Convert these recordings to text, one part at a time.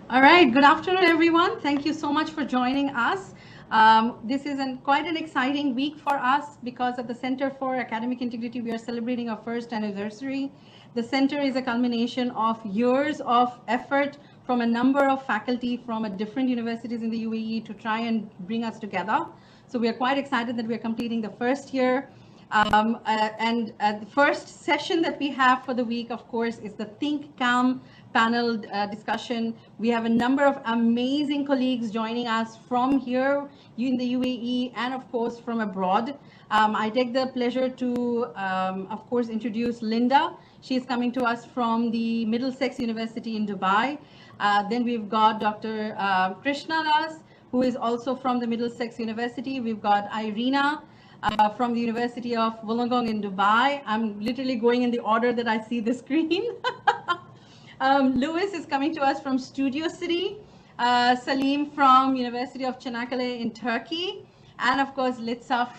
All right, good afternoon, everyone. Thank you so much for joining us. This is quite an exciting week for us because of the Center for Academic Integrity. We are celebrating our first anniversary. The center is a culmination of years of effort from a number of faculty from different universities in the UAE to try and bring us together. So we are quite excited that we are completing the first year. The first session that we have for the week, of course, is the Think Calm panel discussion. We have a number of amazing colleagues joining us from here in the UAE and, of course, from abroad. I take the pleasure to, of course, introduce Linda. She's coming to us from the Middlesex University in Dubai. Then we've got Dr. Krishna Das, who is also from the Middlesex University. We've got Irina from the University of Wollongong in Dubai. I'm literally going in the order that I see the screen. Lewis is coming to us from Studio City. Salim from University of Çanakkale in Turkey. And of course, Litsa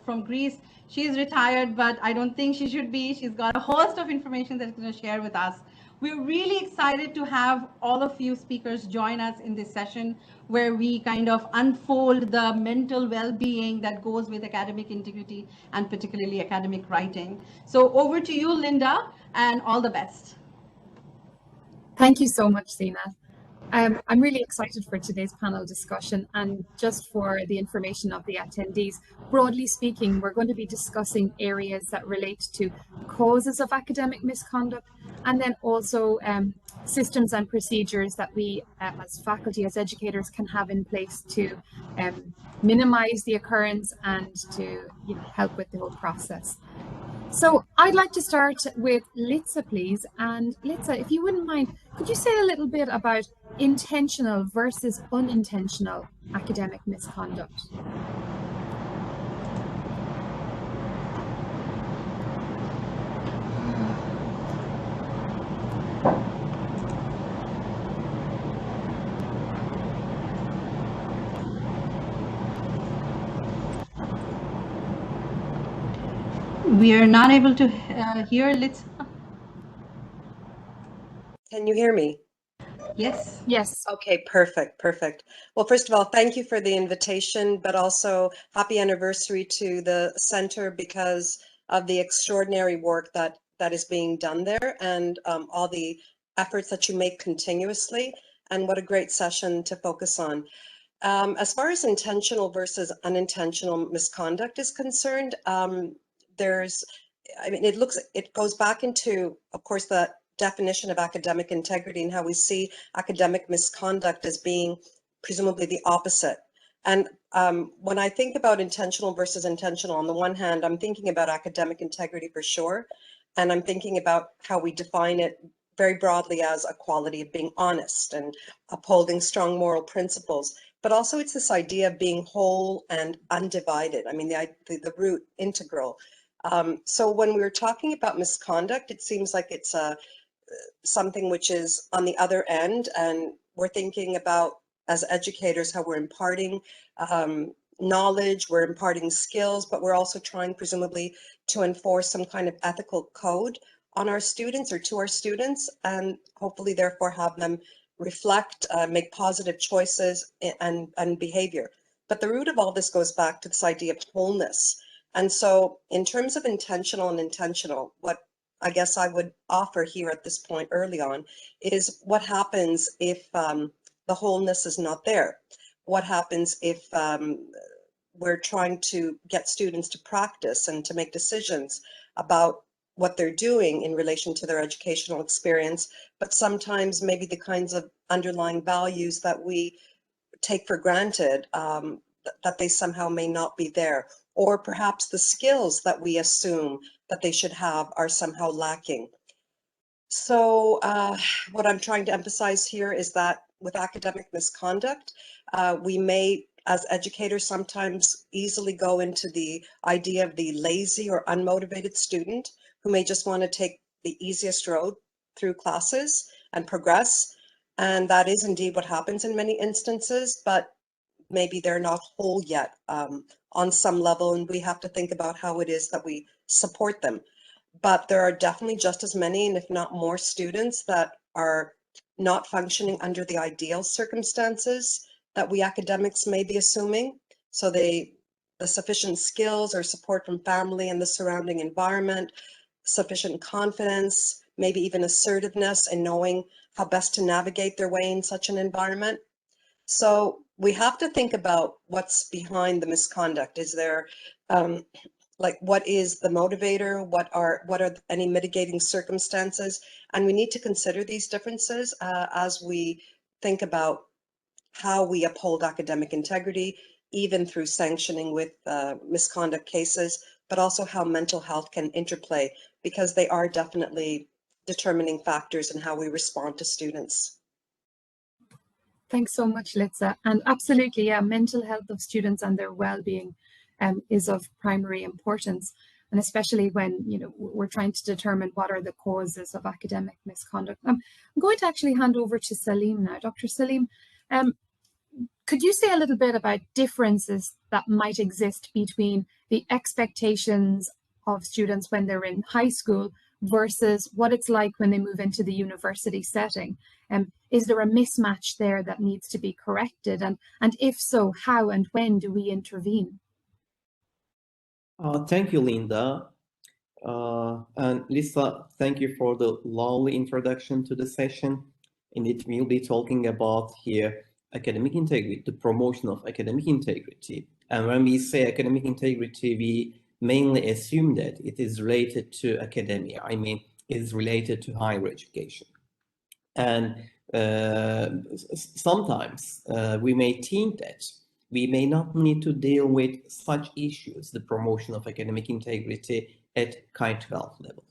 from Greece. She's retired, but I don't think she should be. She's got a host of information that she's going to share with us. We're really excited to have all of you speakers join us in this session where we kind of unfold the mental well-being that goes with academic integrity and particularly academic writing. So over to you, Linda, and all the best. Thank you so much, Sina. I'm really excited for today's panel discussion, and just for the information of the attendees, broadly speaking, we're going to be discussing areas that relate to causes of academic misconduct, and then also systems and procedures that we as faculty, as educators, can have in place to minimize the occurrence and to help with the whole process. So I'd like to start with Litsa, please. And Litsa, if you wouldn't mind, could you say a little bit about intentional versus unintentional academic misconduct? We are not able to hear Litsa. Can you hear me? Yes. Yes. Okay, perfect. Well, first of all, thank you for the invitation, but also happy anniversary to the center because of the extraordinary work that is being done there, and all the efforts that you make continuously, and what a great session to focus on. As far as intentional versus unintentional misconduct is concerned, it goes back into, of course, the definition of academic integrity and how we see academic misconduct as being presumably the opposite. And when I think about intentional versus intentional, on the one hand, I'm thinking about academic integrity for sure, and I'm thinking about how we define it very broadly as a quality of being honest and upholding strong moral principles. But also it's this idea of being whole and undivided. I mean, the root integral. So when we were talking about misconduct, it seems like it's something which is on the other end, and we're thinking about, as educators, how we're imparting knowledge, we're imparting skills, but we're also trying presumably to enforce some kind of ethical code on our students or to our students, and hopefully therefore have them reflect, make positive choices and behavior. But the root of all this goes back to this idea of wholeness. And so in terms of intentional and intentional, what I guess I would offer here at this point early on is what happens if the wholeness is not there? What happens if we're trying to get students to practice and to make decisions about what they're doing in relation to their educational experience, but sometimes maybe the kinds of underlying values that we take for granted, that they somehow may not be there, or perhaps the skills that we assume that they should have are somehow lacking. So what I'm trying to emphasize here is that with academic misconduct, we may, as educators, sometimes easily go into the idea of the lazy or unmotivated student who may just want to take the easiest road through classes and progress. And that is indeed what happens in many instances, but maybe they're not whole yet on some level, and we have to think about how it is that we support them. But there are definitely just as many, and if not more, students that are not functioning under the ideal circumstances that we academics may be assuming. So the sufficient skills or support from family and the surrounding environment, sufficient confidence, maybe even assertiveness in knowing how best to navigate their way in such an environment. So we have to think about what's behind the misconduct. Is there, like, what is the motivator? What are any mitigating circumstances? And we need to consider these differences as we think about how we uphold academic integrity, even through sanctioning with misconduct cases, but also how mental health can interplay, because they are definitely determining factors in how we respond to students. Thanks so much, Litsa. And absolutely, yeah, mental health of students and their well-being is of primary importance. And especially when, you know, we're trying to determine what are the causes of academic misconduct. I'm going to actually hand over to Salim now. Dr. Salim, could you say a little bit about differences that might exist between the expectations of students when they're in high school versus what it's like when they move into the university setting? Is there a mismatch there that needs to be corrected? And if so, how and when do we intervene? Thank you, Linda. And Lisa, thank you for the lovely introduction to the session. Indeed, we'll be talking about here academic integrity, the promotion of academic integrity. And when we say academic integrity, we mainly assume that it is related to academia. I mean, it's related to higher education. And sometimes we may think that we may not need to deal with such issues, the promotion of academic integrity at CAIU 12 level.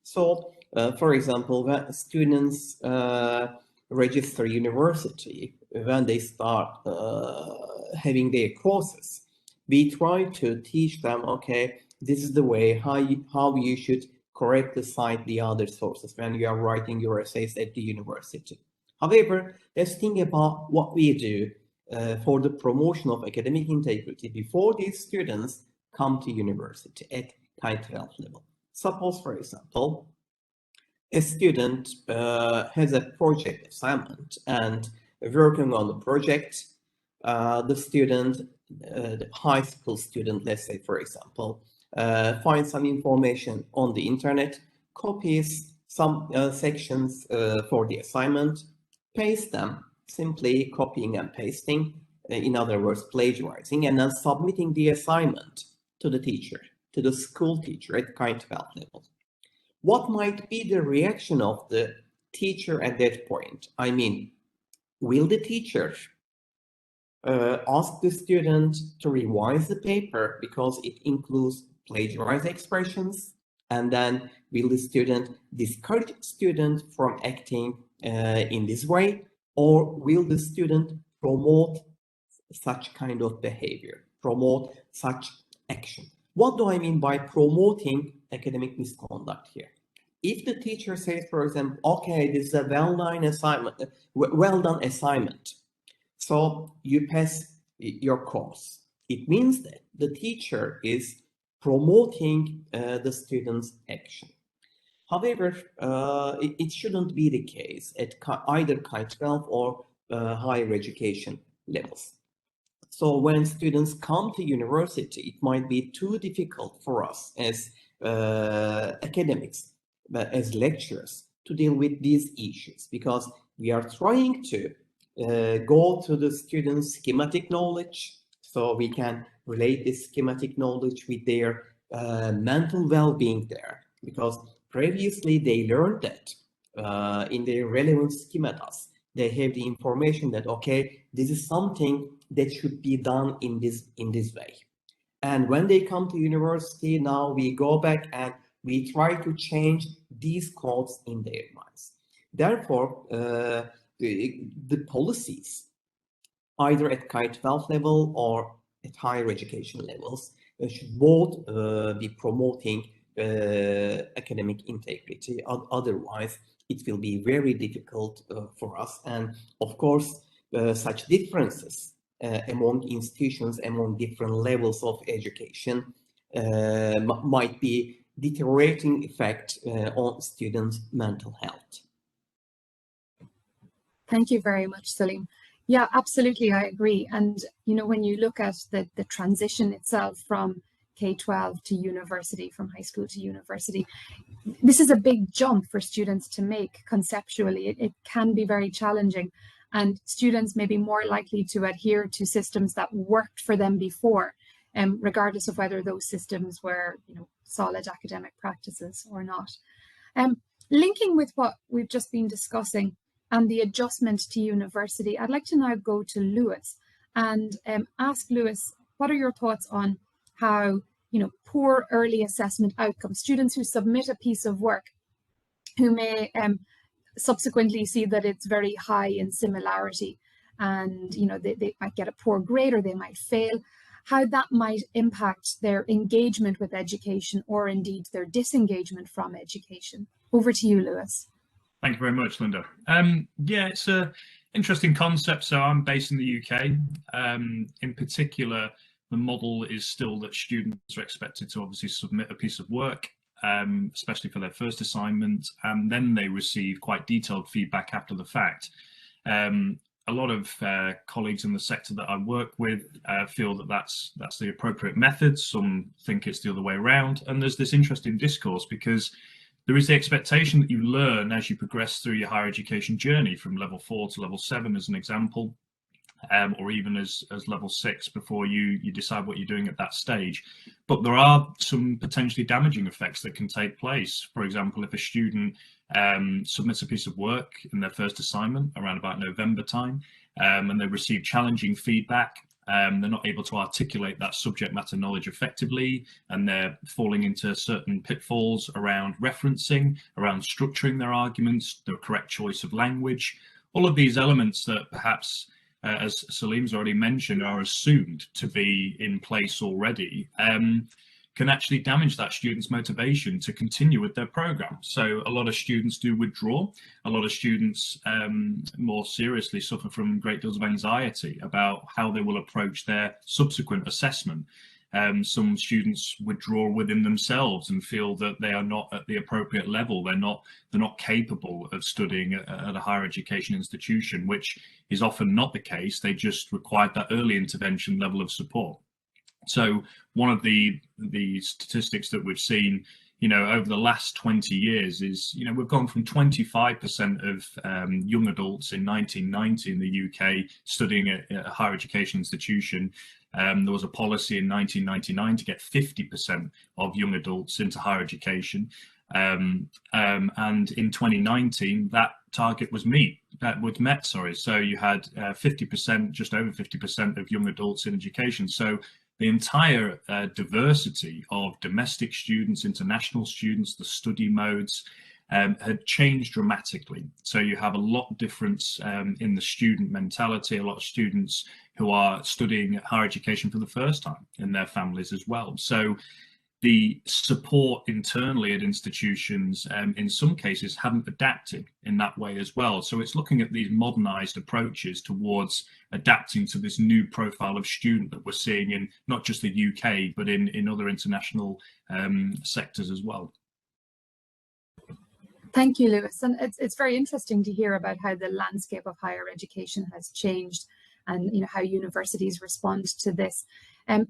So, for example, when students register university, when they start having their courses, we try to teach them, okay, this is the way how you should correctly cite the other sources when you are writing your essays at the university. However, let's think about what we do for the promotion of academic integrity before these students come to university at CAIU 12 level. Suppose, for example, a student has a project assignment, and working on the project, the student, the high school student, let's say, for example, finds some information on the internet, copies some sections for the assignment, paste them, simply copying and pasting, in other words, plagiarizing, and then submitting the assignment to the teacher, to the school teacher at CAIU 12 level. What might be the reaction of the teacher at that point? I mean, will the teacher ask the student to revise the paper because it includes plagiarized expressions? And then will the student discourage student from acting in this way? Or will the student promote such kind of behavior, promote such action? What do I mean by promoting academic misconduct here? If the teacher says, for example, okay, this is a well-done assignment, so you pass your course, it means that the teacher is promoting the student's action. However, it shouldn't be the case at either CAIU 12 or higher education levels. So when students come to university, it might be too difficult for us as academics, as lecturers, to deal with these issues, because we are trying to go to the students' schematic knowledge, so we can relate this schematic knowledge with their mental well-being there, because previously they learned that in their relevant schematas, they have the information that, okay, this is something that should be done in this way. And when they come to university, now we go back and we try to change these codes in their minds. Therefore, the policies, either at CAIU 12 level or at higher education levels, should both be promoting academic integrity. Otherwise, it will be very difficult for us. And of course, such differences among institutions, among different levels of education, might be deteriorating effect on students' mental health. Thank you very much, Salim. Yeah, absolutely, I agree. And, you know, when you look at the transition itself from K-12 to university, from high school to university, this is a big jump for students to make conceptually. It can be very challenging, and students may be more likely to adhere to systems that worked for them before, regardless of whether those systems were, you know, solid academic practices or not. Linking with what we've just been discussing and the adjustment to university, I'd like to now go to Lewis and ask Lewis, what are your thoughts on how, you know, poor early assessment outcomes, students who submit a piece of work who may subsequently see that it's very high in similarity, and, you know, they might get a poor grade or they might fail, how that might impact their engagement with education or indeed their disengagement from education. Over to you, Lewis. Thank you very much, Linda. Yeah, it's an interesting concept. So I'm based in the UK. In particular, the model is still that students are expected to obviously submit a piece of work, especially for their first assignment, and then they receive quite detailed feedback after the fact. A lot of colleagues in the sector that I work with feel that that's the appropriate method. Some think it's the other way around. And there's this interesting discourse because there is the expectation that you learn as you progress through your higher education journey from level 4 to level 7 as an example, or even as level 6 before you decide what you're doing at that stage. But there are some potentially damaging effects that can take place. For example, if a student submits a piece of work in their first assignment around about November time, and they receive challenging feedback, they're not able to articulate that subject matter knowledge effectively, and they're falling into certain pitfalls around referencing, around structuring their arguments, the correct choice of language, all of these elements that perhaps, as Salim's already mentioned, are assumed to be in place already, can actually damage that student's motivation to continue with their program. So a lot of students do withdraw. A lot of students more seriously suffer from great deals of anxiety about how they will approach their subsequent assessment. Some students withdraw within themselves and feel that they are not at the appropriate level. They're not capable of studying at a higher education institution, which is often not the case. They just require that early intervention level of support. So one of the statistics that we've seen, you know, over the last 20 years is, you know, we've gone from 25% of young adults in 1990 in the UK studying at a higher education institution. There was a policy in 1999 to get 50% of young adults into higher education. And in 2019, that target was met. So you had 50%, just over 50% of young adults in education. So the entire diversity of domestic students, international students, the study modes had changed dramatically. So you have a lot of difference in the student mentality, a lot of students who are studying higher education for the first time in their families as well. So the support internally at institutions in some cases haven't adapted in that way as well. So it's looking at these modernized approaches towards adapting to this new profile of student that we're seeing in not just the UK, but in other international sectors as well. Thank you, Lewis. And it's very interesting to hear about how the landscape of higher education has changed, and, you know, how universities respond to this.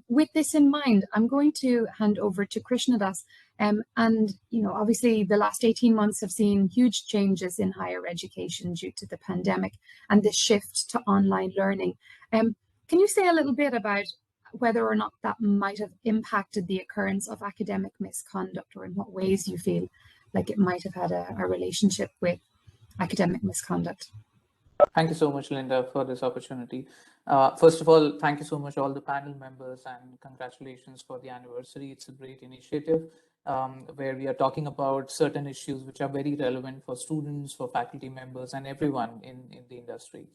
With this in mind, I'm going to hand over to Krishnadas. And, you know, obviously the last 18 months have seen huge changes in higher education due to the pandemic and the shift to online learning. Can you say a little bit about whether or not that might have impacted the occurrence of academic misconduct, or in what ways you feel like it might have had a relationship with academic misconduct? Thank you so much, Linda, for this opportunity. First of all, thank you so much, all the panel members, and congratulations for the anniversary. It's a great initiative where we are talking about certain issues which are very relevant for students, for faculty members, and everyone in the industry.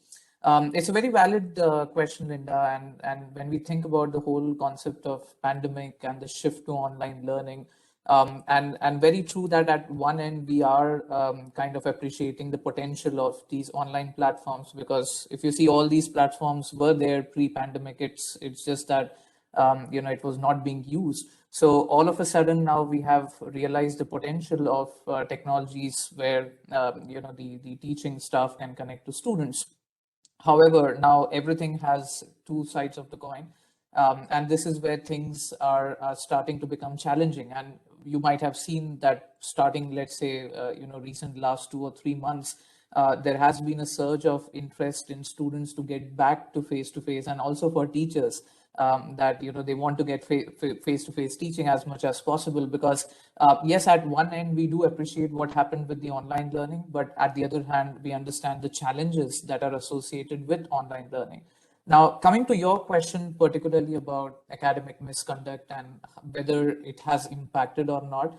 It's a very valid question, Linda, and when we think about the whole concept of pandemic and the shift to online learning, and very true that at one end we are kind of appreciating the potential of these online platforms, because if you see, all these platforms were there pre-pandemic. It's just that it was not being used. So all of a sudden now we have realized the potential of technologies where the teaching staff can connect to students. However, now everything has two sides of the coin, and this is where things are starting to become challenging. And you might have seen that starting, let's say, recent last 2 or 3 months, there has been a surge of interest in students to get back to face-to-face, and also for teachers that they want to get face-to-face teaching as much as possible, because yes, at one end we do appreciate what happened with the online learning, but at the other hand we understand the challenges that are associated with online learning. Now, coming to your question particularly about academic misconduct and whether it has impacted or not,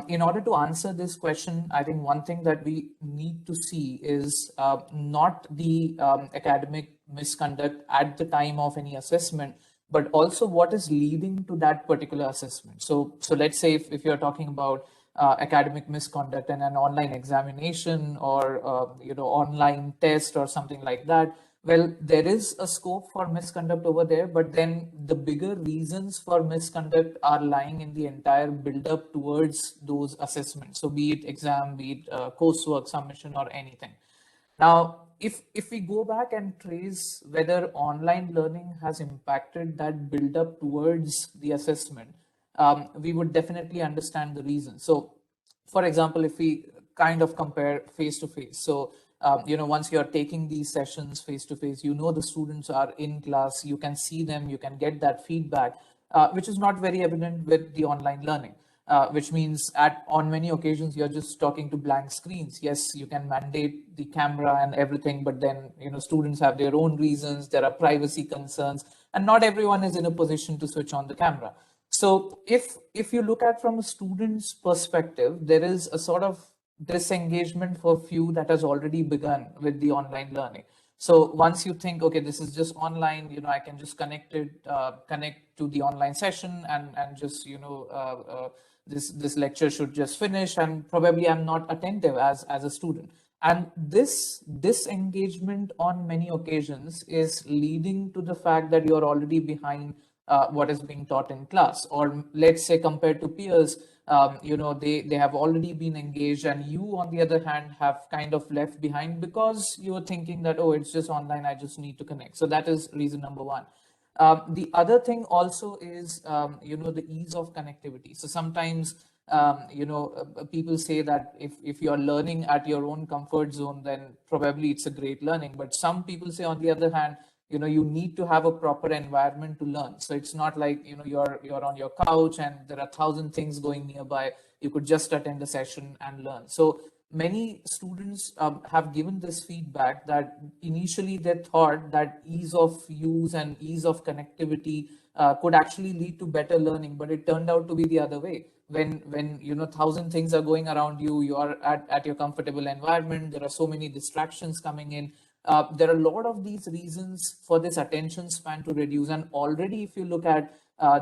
in order to answer this question, I think one thing that we need to see is not the academic misconduct at the time of any assessment, but also what is leading to that particular assessment. So let's say if you're talking about academic misconduct and an online examination or online test or something like that, well, there is a scope for misconduct over there, but then the bigger reasons for misconduct are lying in the entire build-up towards those assessments. So be it exam, be it coursework submission or anything. Now, if we go back and trace whether online learning has impacted that build-up towards the assessment, we would definitely understand the reason. So, for example, if we kind of compare face-to-face, so once you're taking these sessions face-to-face, the students are in class, you can see them, you can get that feedback, which is not very evident with the online learning. Which means on many occasions you're just talking to blank screens. Yes, you can mandate the camera and everything, but then students have their own reasons, there are privacy concerns, and not everyone is in a position to switch on the camera. So if you look at from a student's perspective, there is a sort of disengagement for few that has already begun with the online learning. So once you think, okay, this is just online, I can just connect to the online session and just this lecture should just finish, and probably I'm not attentive as a student. And this disengagement on many occasions is leading to the fact that you're already behind what is being taught in class, or let's say compared to peers, they have already been engaged, and you on the other hand have kind of left behind because you're thinking that, oh, it's just online, I just need to connect. So that is reason number one. The other thing also is, the ease of connectivity. So sometimes, people say that if you're learning at your own comfort zone, then probably it's a great learning. But some people say, on the other hand, you need to have a proper environment to learn. So it's not like, you're on your couch and there are 1,000 things going nearby. You could just attend a session and learn. So many students have given this feedback that initially they thought that ease of use and ease of connectivity could actually lead to better learning, but it turned out to be the other way. When 1,000 things are going around you, you are at your comfortable environment, there are so many distractions coming in. There are a lot of these reasons for this attention span to reduce. And already if you look at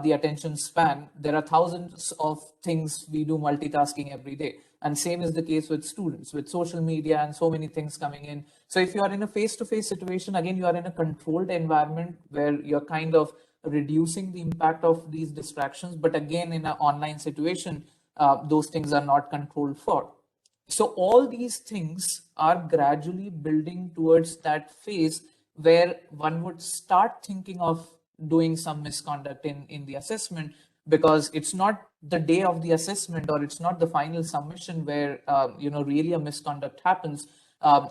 the attention span, there are thousands of things we do multitasking every day. And same is the case with students, with social media and so many things coming in. So if you are in a face-to-face situation, again, you are in a controlled environment where you're kind of reducing the impact of these distractions. But again, in an online situation, those things are not controlled for. So all these things are gradually building towards that phase where one would start thinking of doing some misconduct in the assessment, because it's not the day of the assessment or it's not the final submission where really a misconduct happens.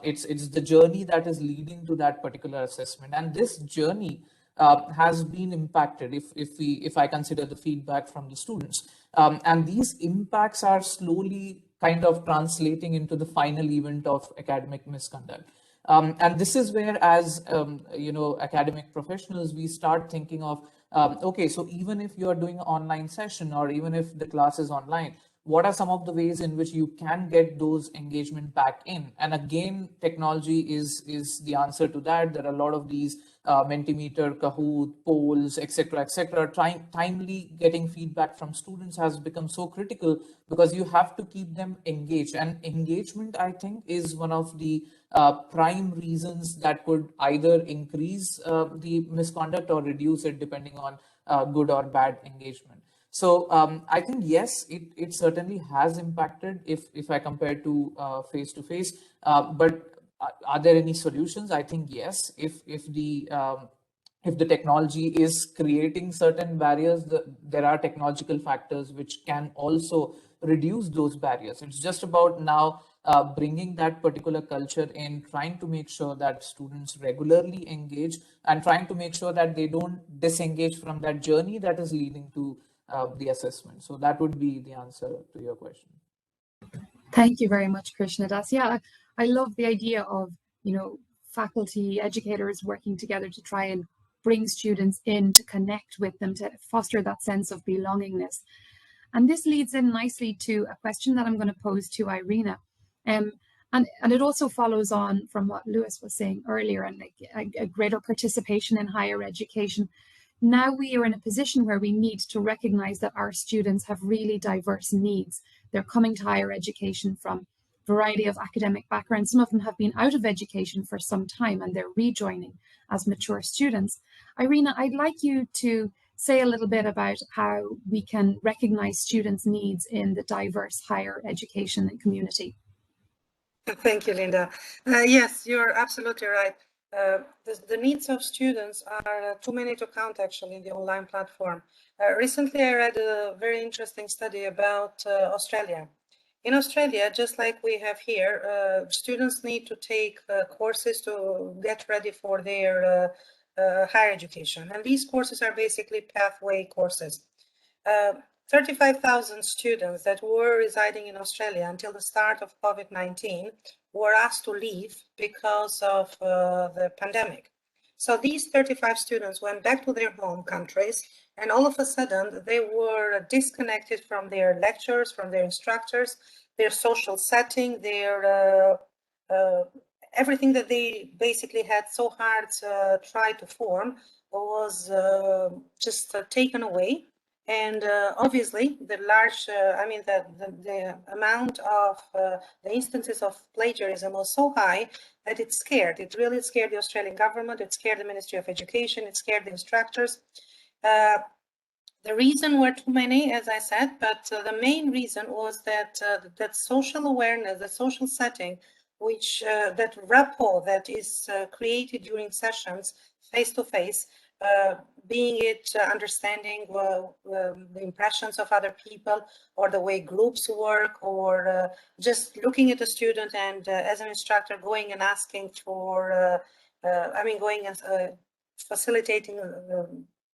It's the journey that is leading to that particular assessment, and this journey has been impacted if I consider the feedback from the students, and these impacts are slowly kind of translating into the final event of academic misconduct. And this is where, as academic professionals, we start thinking of, okay, so even if you are doing an online session or even if the class is online, what are some of the ways in which you can get those engagement back in? And again, technology is the answer to that. There are a lot of these Mentimeter, Kahoot, polls, etc., etc. Timely getting feedback from students has become so critical because you have to keep them engaged. And engagement, I think, is one of the prime reasons that could either increase the misconduct or reduce it, depending on good or bad engagement. So I think, yes, it certainly has impacted if I compare to face to face, but are there any solutions? I think yes. If the technology is creating certain barriers, there are technological factors which can also reduce those barriers. It's just about now bringing that particular culture in, trying to make sure that students regularly engage, and trying to make sure that they don't disengage from that journey that is leading to the assessment. So that would be the answer to your question. Thank you very much, Krishnadas. Yeah, I love the idea of, faculty, educators working together to try and bring students in, to connect with them, to foster that sense of belongingness. And this leads in nicely to a question that I'm going to pose to Irina. And it also follows on from what Lewis was saying earlier, and a greater participation in higher education. Now we are in a position where we need to recognize that our students have really diverse needs. They're coming to higher education from a variety of academic backgrounds. Some of them have been out of education for some time and they're rejoining as mature students. Irina, I'd like you to say a little bit about how we can recognize students' needs in the diverse higher education community. Thank you, Linda. Yes, you're absolutely right. The needs of students are too many to count, actually, in the online platform. Recently, I read a very interesting study about Australia. In Australia, just like we have here, students need to take courses to get ready for their higher education. And these courses are basically pathway courses. 35,000 students that were residing in Australia until the start of COVID-19 were asked to leave because of the pandemic. So these 35 students went back to their home countries, and all of a sudden they were disconnected from their lecturers, from their instructors, their social setting, their everything that they basically had so hard tried to form was just taken away. And obviously, the large, the amount of the instances of plagiarism was so high that it really scared the Australian government, it scared the Ministry of Education, it scared the instructors. The reason were too many, as I said, but the main reason was that that social awareness, the social setting, which that rapport that is created during sessions face to face, being it understanding the impressions of other people, or the way groups work, or just looking at a student and as an instructor going and asking for, going and facilitating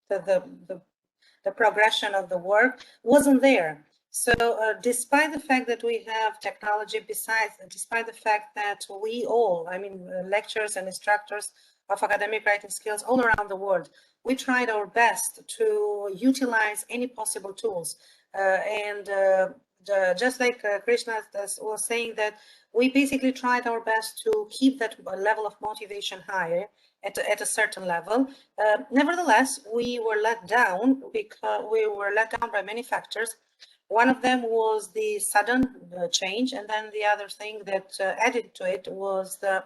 the progression of the work wasn't there. So despite the fact that we have technology, despite the fact that we all, lecturers and instructors of academic writing skills all around the world, we tried our best to utilize any possible tools. Just like Krishna was saying, that we basically tried our best to keep that level of motivation higher at a certain level. Nevertheless, we were let down because we were let down by many factors. One of them was the sudden change, and then the other thing that added to it was the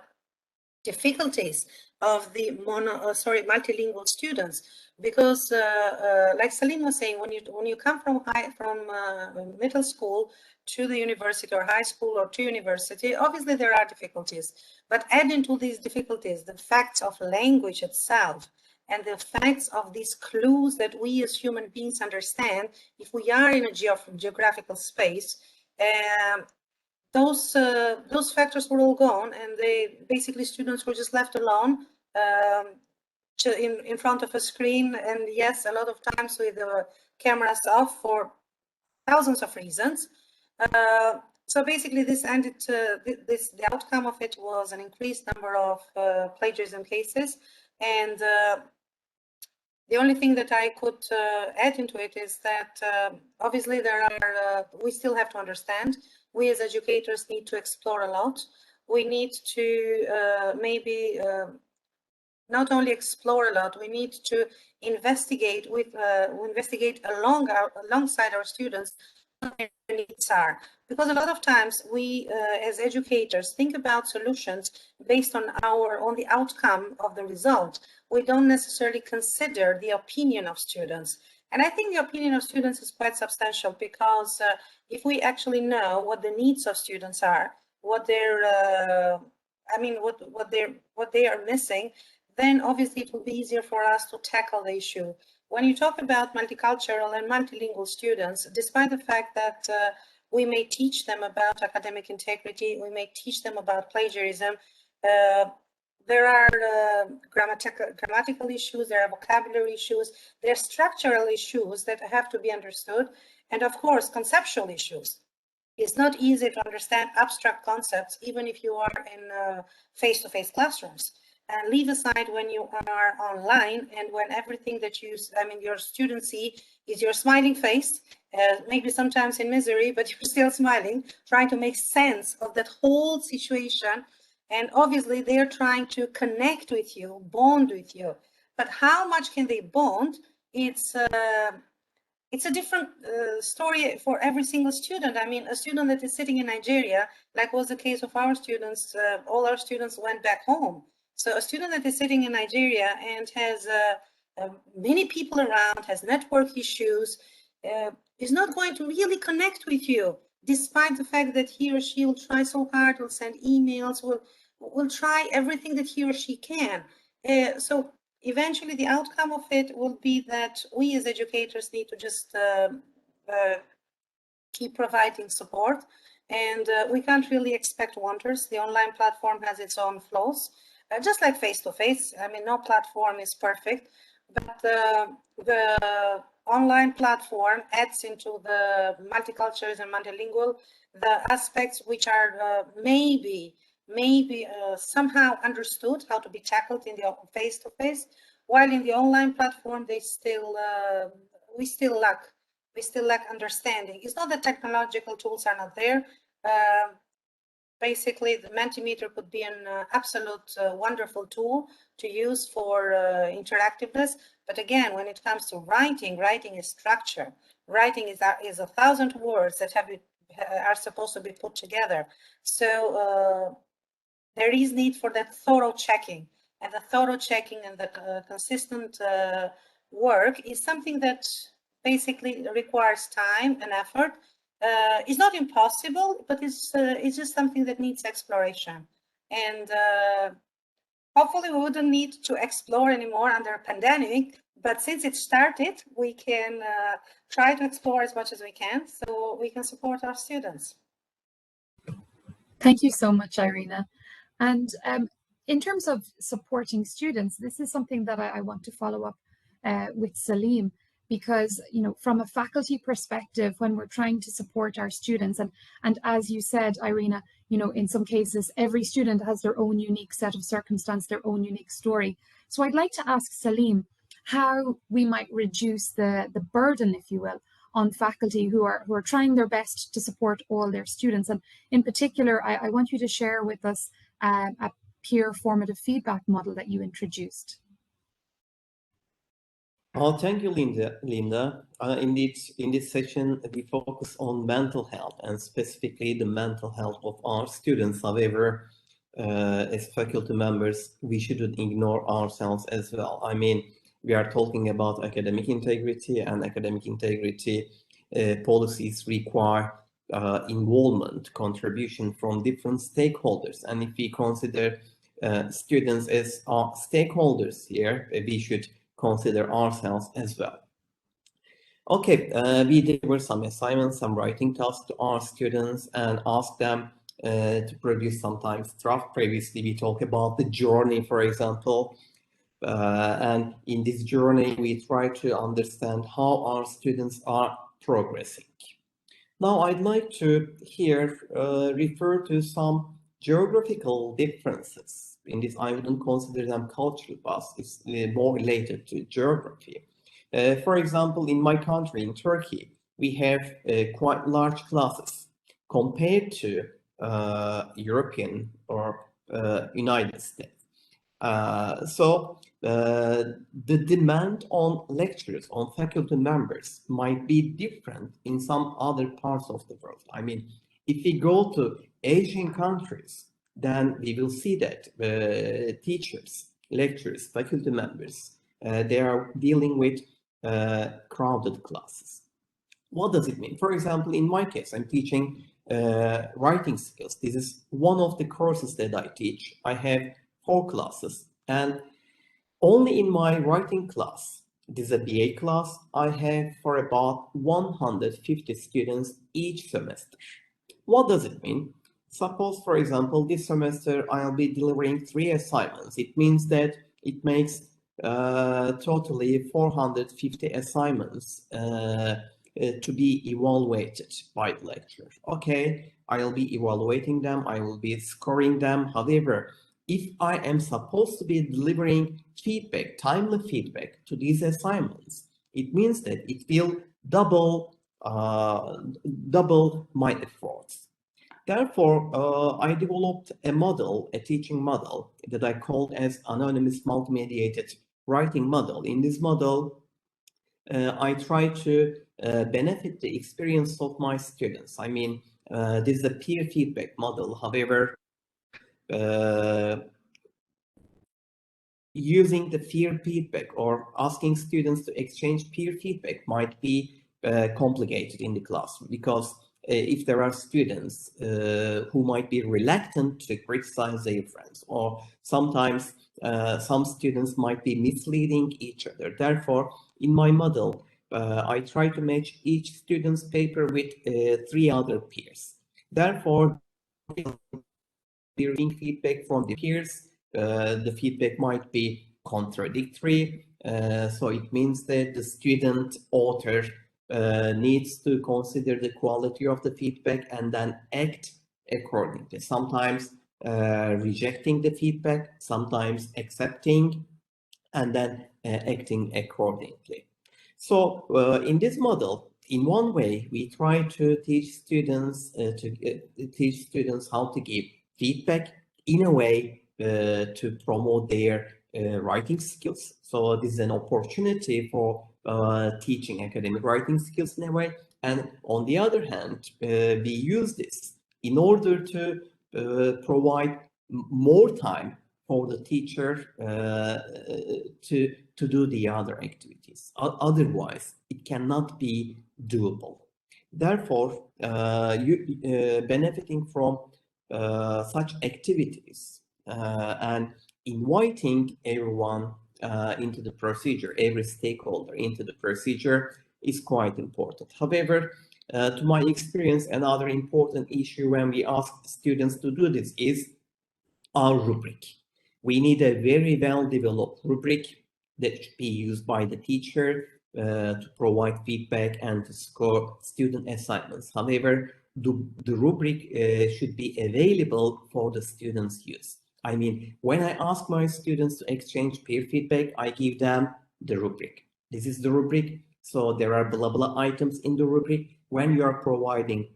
difficulties of the multilingual students, because like Salim was saying, when you come from middle school to the university, or high school or to university, obviously there are difficulties, but adding to these difficulties the facts of language itself and the facts of these clues that we as human beings understand if we are in a geographical space, those factors were all gone, and students were just left alone in front of a screen, and yes, a lot of times with the cameras off for thousands of reasons. So basically, this ended the outcome of it was an increased number of plagiarism cases, and the only thing that I could add into it is that obviously we still have to understand. We as educators need to explore a lot. We need to maybe not only explore a lot, we need to investigate alongside our students what their needs are. Because a lot of times we as educators think about solutions based on the outcome of the result. we don't necessarily consider the opinion of students. And I think the opinion of students is quite substantial, because if we actually know what the needs of students are, what they're, what they are missing, then obviously it will be easier for us to tackle the issue. When you talk about multicultural and multilingual students, despite the fact that we may teach them about academic integrity, we may teach them about plagiarism, there are grammatical issues, there are vocabulary issues, there are structural issues that have to be understood, and of course, conceptual issues. It's not easy to understand abstract concepts, even if you are in face-to-face classrooms. And leave aside when you are online and when everything that your students see is your smiling face, maybe sometimes in misery, but you're still smiling, trying to make sense of that whole situation. And obviously they're trying to connect with you, bond with you. But how much can they bond? It's a different story for every single student. I mean, a student that is sitting in Nigeria, like was the case of our students, all our students went back home. So a student that is sitting in Nigeria and has many people around, has network issues, is not going to really connect with you, despite the fact that he or she will try so hard, will send emails, will try everything that he or she can. So eventually the outcome of it will be that we as educators need to just keep providing support, and we can't really expect wonders. The online platform has its own flaws, just like face-to-face. I mean, no platform is perfect, but the online platform adds into the multiculturalism and multilingual the aspects which are maybe somehow understood how to be tackled in the face-to-face, while in the online platform they still we still lack understanding. It's not that technological tools are not there. Basically, the Mentimeter could be an absolute wonderful tool to use for interactiveness. But again, when it comes to writing is structure. Writing is 1,000 words that are supposed to be put together. So there is need for that thorough checking, and the thorough checking and the consistent work is something that basically requires time and effort. It's not impossible, but it's just something that needs exploration. And hopefully we wouldn't need to explore anymore under a pandemic, but since it started, we can try to explore as much as we can so we can support our students. Thank you so much, Irina. And in terms of supporting students, this is something that I want to follow up with Salim, because, you know, from a faculty perspective, when we're trying to support our students, and as you said, Irina, you know, in some cases, every student has their own unique set of circumstance, their own unique story. So I'd like to ask Salim how we might reduce the burden, if you will, on faculty who are trying their best to support all their students. And in particular, I want you to share with us a peer formative feedback model that you introduced. Oh, thank you, Linda. Indeed, in this session, we focus on mental health, and specifically the mental health of our students. However, as faculty members, we shouldn't ignore ourselves as well. I mean, we are talking about academic integrity, and academic integrity policies require involvement, contribution from different stakeholders. And if we consider students as our stakeholders here, we should consider ourselves as well. Okay, we deliver some assignments, some writing tasks to our students and ask them to produce sometimes draft. Previously, we talked about the journey, for example. And in this journey, we try to understand how our students are progressing. Now, I'd like to here refer to some geographical differences. In this, I wouldn't consider them cultural, but it's more related to geography. For example, in my country, in Turkey, we have quite large classes compared to European or United States. So the demand on lecturers, on faculty members might be different in some other parts of the world. I mean, if we go to Asian countries, then we will see that teachers lecturers, faculty members, they are dealing with crowded classes. What does it mean? For example, in my case, I'm teaching writing skills. This is one of the courses that I teach. I have 4 classes, and only in my writing class, this is a BA class, I have for about 150 students each semester. What does it mean? Suppose, for example, this semester I'll be delivering 3 assignments. It means that it makes totally 450 assignments to be evaluated by the lecturer. Okay, I'll be evaluating them, I will be scoring them. However, if I am supposed to be delivering feedback, timely feedback to these assignments, it means that it will double my efforts. Therefore, I developed a model, a teaching model that I called as anonymous multimediated writing model. In this model, I try to benefit the experience of my students. I mean, this is a peer feedback model. However, using the peer feedback or asking students to exchange peer feedback might be complicated in the classroom, because if there are students who might be reluctant to criticize their friends, or sometimes some students might be misleading each other. Therefore, in my model, I try to match each student's paper with 3 other peers. Therefore, hearing feedback from the peers, the feedback might be contradictory. So it means that the student author needs to consider the quality of the feedback and then act accordingly. Sometimes rejecting the feedback, sometimes accepting, and then acting accordingly. So in this model, in one way, we try to teach students how to give feedback in a way to promote their writing skills. So this is an opportunity for teaching academic writing skills in a way. And on the other hand, we use this in order to provide more time for the teacher to do the other activities. Otherwise, it cannot be doable. Therefore, benefiting from such activities and inviting everyone into the procedure, every stakeholder into the procedure, is quite important. However, to my experience, another important issue when we ask students to do this is our rubric. We need a very well-developed rubric that should be used by the teacher to provide feedback and to score student assignments. However, the rubric should be available for the students' use. I mean, when I ask my students to exchange peer feedback, I give them the rubric. This is the rubric. So there are blah blah items in the rubric. When you are providing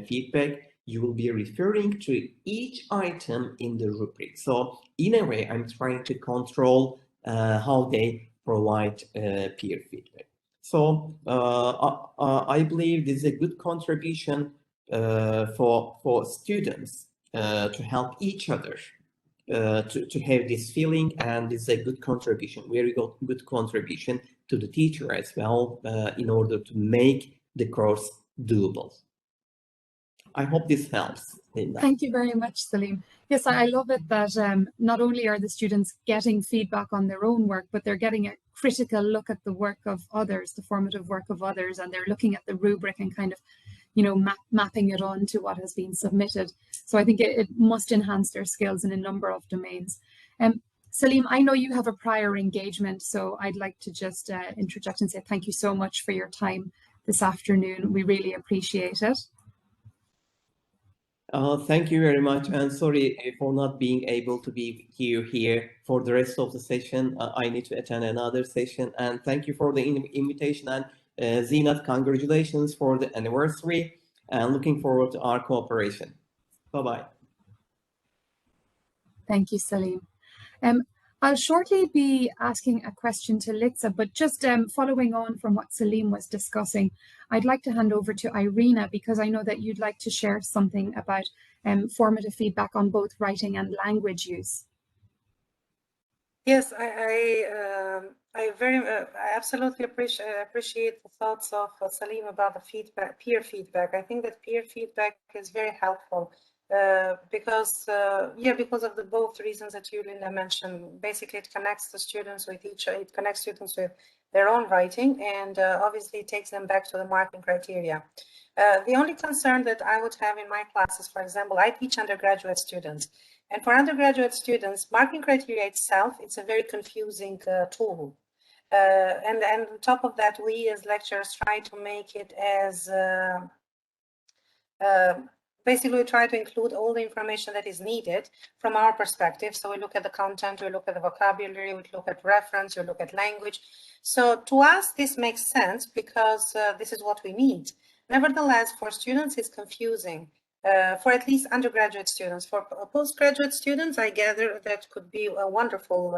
feedback, you will be referring to each item in the rubric. So in a way, I'm trying to control how they provide peer feedback. So I believe this is a good contribution for students to help each other to have this feeling, and this is a good contribution, very good contribution to the teacher as well, in order to make the course doable. I hope this helps, Linda. Thank you very much, Salim. Yes, I love it that not only are the students getting feedback on their own work, but they're getting a critical look at the work of others, the formative work of others, and they're looking at the rubric and kind of, you know, mapping it on to what has been submitted. So I think it must enhance their skills in a number of domains. Salim, I know you have a prior engagement, so I'd like to just interject and say thank you so much for your time this afternoon. We really appreciate it. Thank you very much, and sorry for not being able to be here for the rest of the session. I need to attend another session, and thank you for the invitation. And Zinat, congratulations for the anniversary, and looking forward to our cooperation. Bye-bye. Thank you, Salim. I'll shortly be asking a question to Litsa, but just following on from what Salim was discussing, I'd like to hand over to Irina, because I know that you'd like to share something about formative feedback on both writing and language use. Yes, I absolutely appreciate the thoughts of Salim about the feedback, peer feedback. I think that peer feedback is very helpful because of the both reasons that you, Linda, mentioned. Basically, it connects the students with it connects students with their own writing, and obviously it takes them back to the marking criteria. The only concern that I would have in my classes, for example, I teach undergraduate students. And for undergraduate students, marking criteria itself, it's a very confusing tool. And on top of that, we as lecturers try to make it as, basically we try to include all the information that is needed from our perspective. So we look at the content, we look at the vocabulary, we look at reference, we look at language. So to us, this makes sense because this is what we need. Nevertheless, for students, it's confusing. For at least undergraduate students. For postgraduate students, I gather that could be a wonderful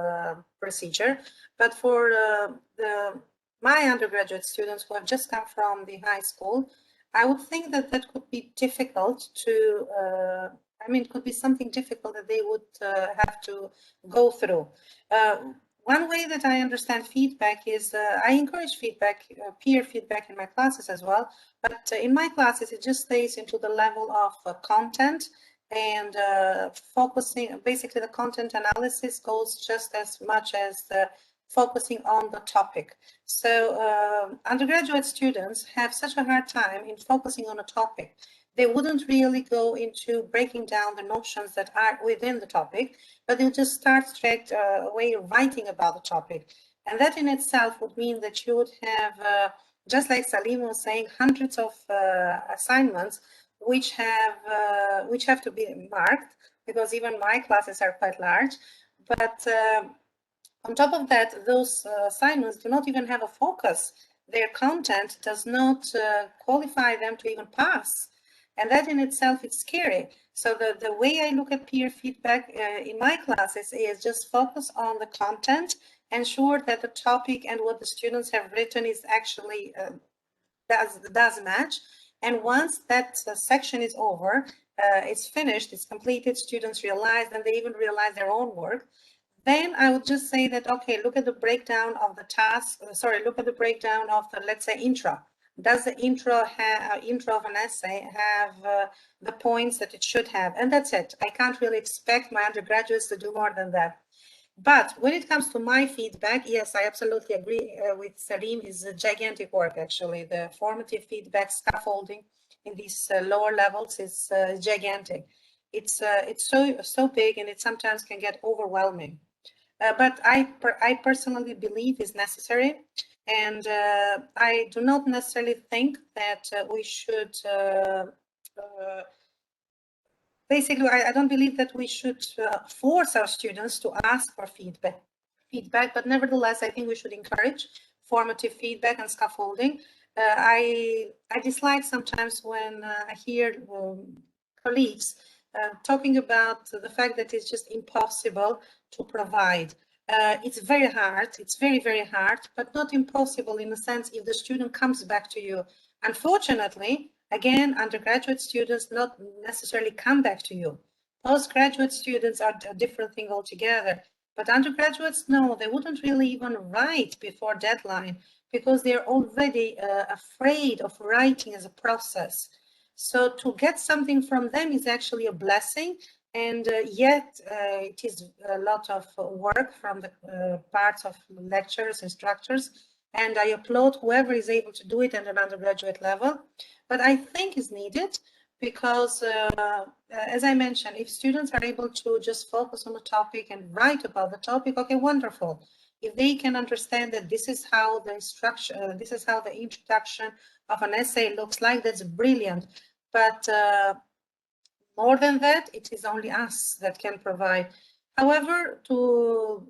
procedure. But for my undergraduate students who have just come from the high school, I would think that that could be difficult to, it could be something difficult that they would have to go through. One way that I understand feedback is I encourage feedback, peer feedback in my classes as well. But in my classes, it just stays into the level of content and focusing, basically the content analysis goes just as much as the focusing on the topic. So undergraduate students have such a hard time in focusing on a topic. They wouldn't really go into breaking down the notions that are within the topic, but they'll just start straight away writing about the topic. And that in itself would mean that you would have, just like Salim was saying, hundreds of assignments which have to be marked, because even my classes are quite large. But on top of that, those assignments do not even have a focus. Their content does not qualify them to even pass. And that in itself is scary. So the way I look at peer feedback in my classes is just focus on the content, ensure that the topic and what the students have written is actually does match. And once that section is over, it's finished, it's completed, students realize, and they even realize their own work. Then I would just say that, okay, look at the breakdown of the task, look at the breakdown of the, let's say, intro. Does the intro of an essay have the points that it should have? And that's it. I can't really expect my undergraduates to do more than that. But when it comes to my feedback, yes, I absolutely agree with Salim. It's a gigantic work, actually. The formative feedback, scaffolding in these lower levels is gigantic. It's so big, and it sometimes can get overwhelming. But I personally believe is necessary, and I do not necessarily think that we should. Basically, I don't believe that we should force our students to ask for feedback, but nevertheless, I think we should encourage formative feedback and scaffolding. I dislike sometimes when I hear colleagues talking about the fact that it's just impossible to provide. It's very hard, it's very, very hard, but not impossible in a sense if the student comes back to you. Unfortunately, again, undergraduate students not necessarily come back to you. Postgraduate students are a different thing altogether. But undergraduates, no, they wouldn't really even write before deadline because they're already afraid of writing as a process. So to get something from them is actually a blessing. And yet it is a lot of work from the parts of lecturers, instructors, and I applaud whoever is able to do it at an undergraduate level. But I think is needed because, as I mentioned, if students are able to just focus on the topic and write about the topic, okay, wonderful. If they can understand that this is how the instruction, this is how the introduction of an essay looks like, that's brilliant. But more than that, it is only us that can provide. However, to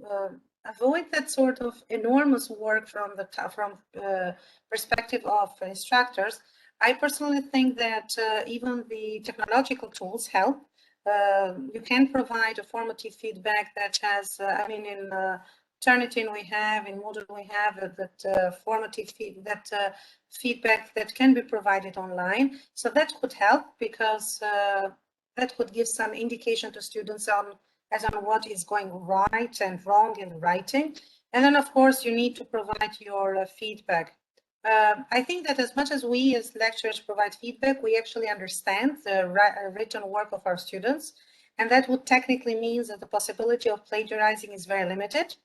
avoid that sort of enormous work from the perspective of instructors, I personally think that even the technological tools help. You can provide a formative feedback that has, in Turnitin we have, in Moodle we have that formative feedback that can be provided online. So that could help because that would give some indication to students on as on what is going right and wrong in the writing. And then, of course, you need to provide your feedback. I think that as much as we as lecturers provide feedback, we actually understand the written work of our students. And that would technically mean that the possibility of plagiarizing is very limited,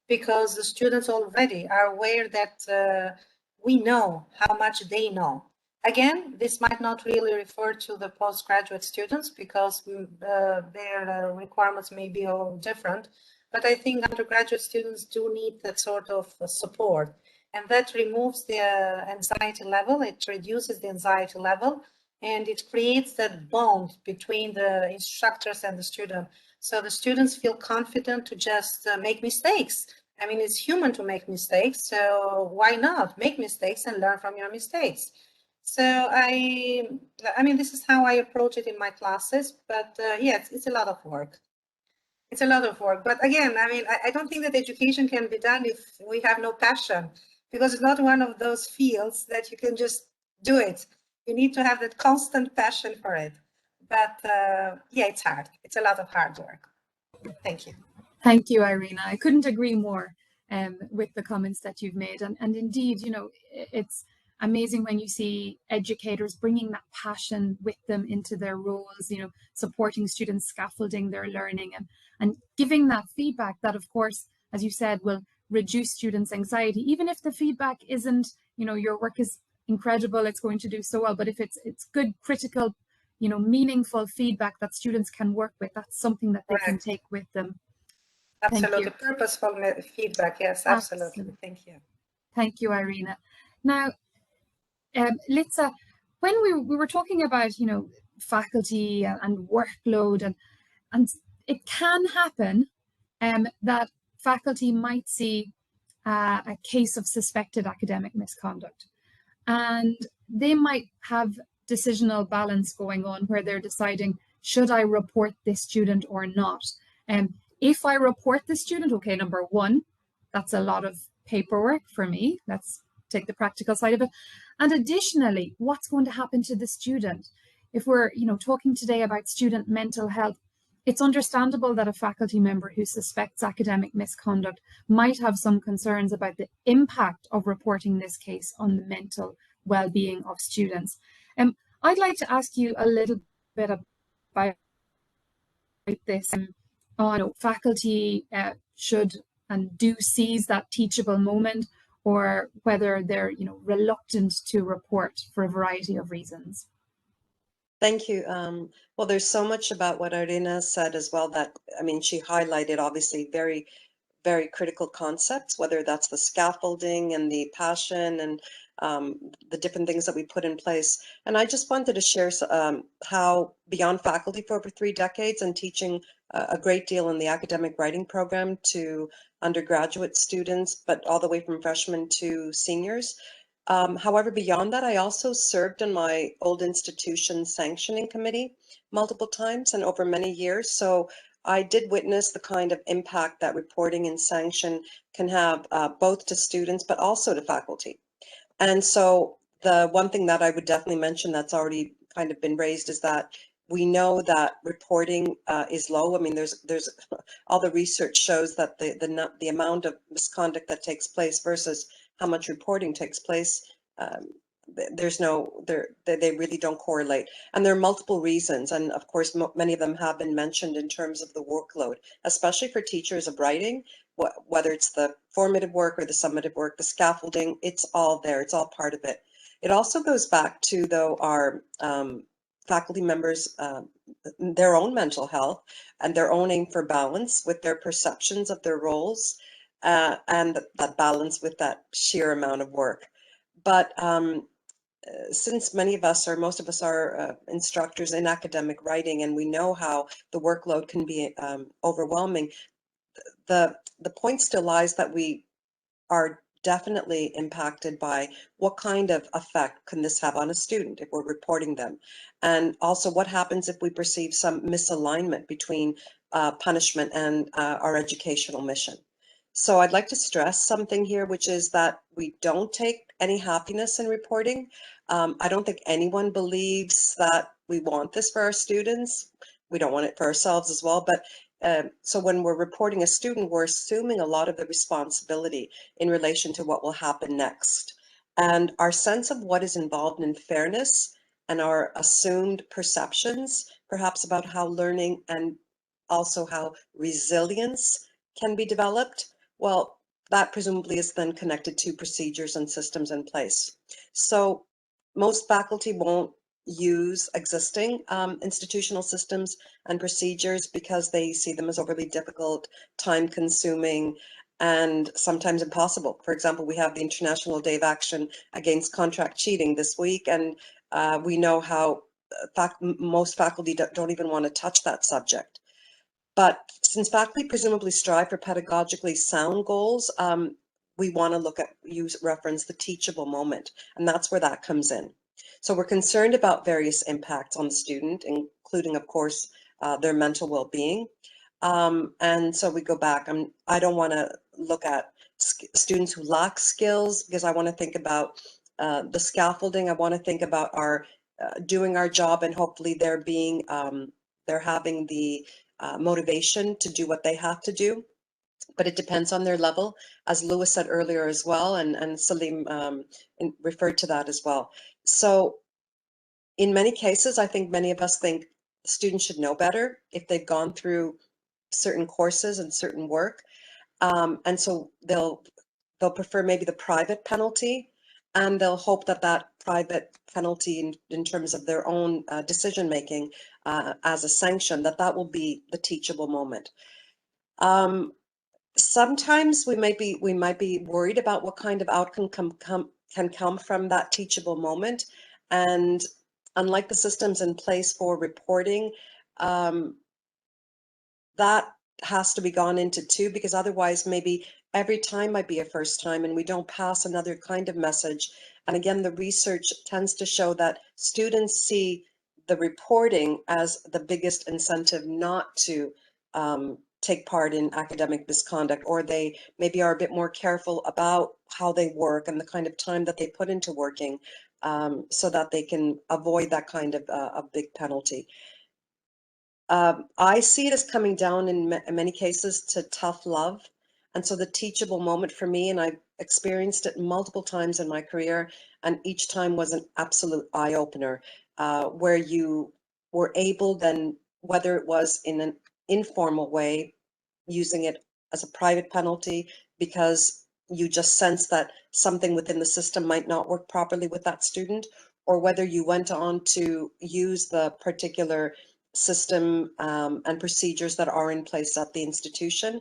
because the students already are aware that we know how much they know. Again, this might not really refer to the postgraduate students, because their requirements may be all different. But I think undergraduate students do need that sort of support. And that removes the anxiety level, it reduces the anxiety level, and it creates that bond between the instructors and the student. So the students feel confident to just make mistakes. I mean, it's human to make mistakes, so why not make mistakes and learn from your mistakes? So I mean, this is how I approach it in my classes, but yeah, it's a lot of work. It's a lot of work. But again, I mean, I don't think that education can be done if we have no passion, because it's not one of those fields that you can just do it. You need to have that constant passion for it. But yeah, it's hard. It's a lot of hard work. Thank you. Thank you, Irina. I couldn't agree more with the comments that you've made. And indeed, you know, it's amazing when you see educators bringing that passion with them into their roles, you know, supporting students, scaffolding their learning, and giving that feedback that, of course, as you said, will reduce students' anxiety, even if the feedback isn't, you know, your work is incredible, it's going to do so well, but if it's good, critical, you know, meaningful feedback that students can work with, that's something that they can take with them. Absolutely. Purposeful feedback. Yes, absolutely. Thank you. Thank you, Irina. Now, Litsa, when we were talking about, you know, faculty and workload, and it can happen that faculty might see a case of suspected academic misconduct, and they might have decisional balance going on where they're deciding, should I report this student or not? If I report the student, okay, number one, that's a lot of paperwork for me. Let's take the practical side of it. And additionally, what's going to happen to the student? If we're, you know, talking today about student mental health, it's understandable that a faculty member who suspects academic misconduct might have some concerns about the impact of reporting this case on the mental well-being of students. I'd like to ask you a little bit about this. On faculty should and do seize that teachable moment, or whether they're, you know, reluctant to report for a variety of reasons. Thank you. Well, there's so much about what Irina said as well that, I mean, she highlighted obviously very, very critical concepts, whether that's the scaffolding and the passion and the different things that we put in place. And I just wanted to share how beyond faculty for over 3 decades and teaching a great deal in the academic writing program to undergraduate students, but all the way from freshmen to seniors. However, beyond that, I also served in my old institution sanctioning committee multiple times and over many years. So I did witness the kind of impact that reporting and sanction can have both to students, but also to faculty. And so the one thing that I would definitely mention that's already kind of been raised is that we know that reporting is low. I mean, there's all the research shows that the amount of misconduct that takes place versus how much reporting takes place, they really don't correlate. And there are multiple reasons. And of course, many of them have been mentioned in terms of the workload, especially for teachers of writing, whether it's the formative work or the summative work, the scaffolding, it's all there. It's all part of it. It also goes back to, though, our faculty members, their own mental health and their own aim for balance with their perceptions of their roles and that balance with that sheer amount of work. But since most of us are instructors in academic writing, and we know how the workload can be overwhelming, the point still lies that we are definitely impacted by what kind of effect can this have on a student if we're reporting them, and also what happens if we perceive some misalignment between punishment and our educational mission. So I'd like to stress something here, which is that we don't take any happiness in reporting. I don't think anyone believes that we want this for our students. We don't want it for ourselves as well, but so when we're reporting a student, we're assuming a lot of the responsibility in relation to what will happen next. And our sense of what is involved in fairness and our assumed perceptions, perhaps about how learning and also how resilience can be developed, well, that presumably is then connected to procedures and systems in place. So most faculty won't use existing institutional systems and procedures because they see them as overly difficult, time consuming, and sometimes impossible. For example, we have the International Day of Action Against Contract Cheating this week, and we know how most faculty don't even want to touch that subject. But since faculty presumably strive for pedagogically sound goals, we want to look at, reference the teachable moment, and that's where that comes in. So we're concerned about various impacts on the student, including, of course, their mental well-being. And so we go back. I don't want to look at students who lack skills, because I want to think about the scaffolding. I want to think about our doing our job, and hopefully they're being they're having the motivation to do what they have to do. But it depends on their level, as Lewis said earlier as well, and Salim referred to that as well. So in many cases, I think many of us think students should know better if they've gone through certain courses and certain work. And so they'll prefer maybe the private penalty, and they'll hope that that private penalty in terms of their own decision making as a sanction, that will be the teachable moment. Sometimes we might be worried about what kind of outcome can come from that teachable moment. And unlike the systems in place for reporting, that has to be gone into too, because otherwise maybe every time might be a first time and we don't pass another kind of message. And again, the research tends to show that students see the reporting as the biggest incentive not to take part in academic misconduct, or they maybe are a bit more careful about how they work and the kind of time that they put into working, so that they can avoid that kind of a big penalty. I see it as coming down in many cases to tough love. And so the teachable moment for me, and I've experienced it multiple times in my career, and each time was an absolute eye opener, where you were able then, whether it was in an informal way, using it as a private penalty because you just sense that something within the system might not work properly with that student, or whether you went on to use the particular system and procedures that are in place at the institution,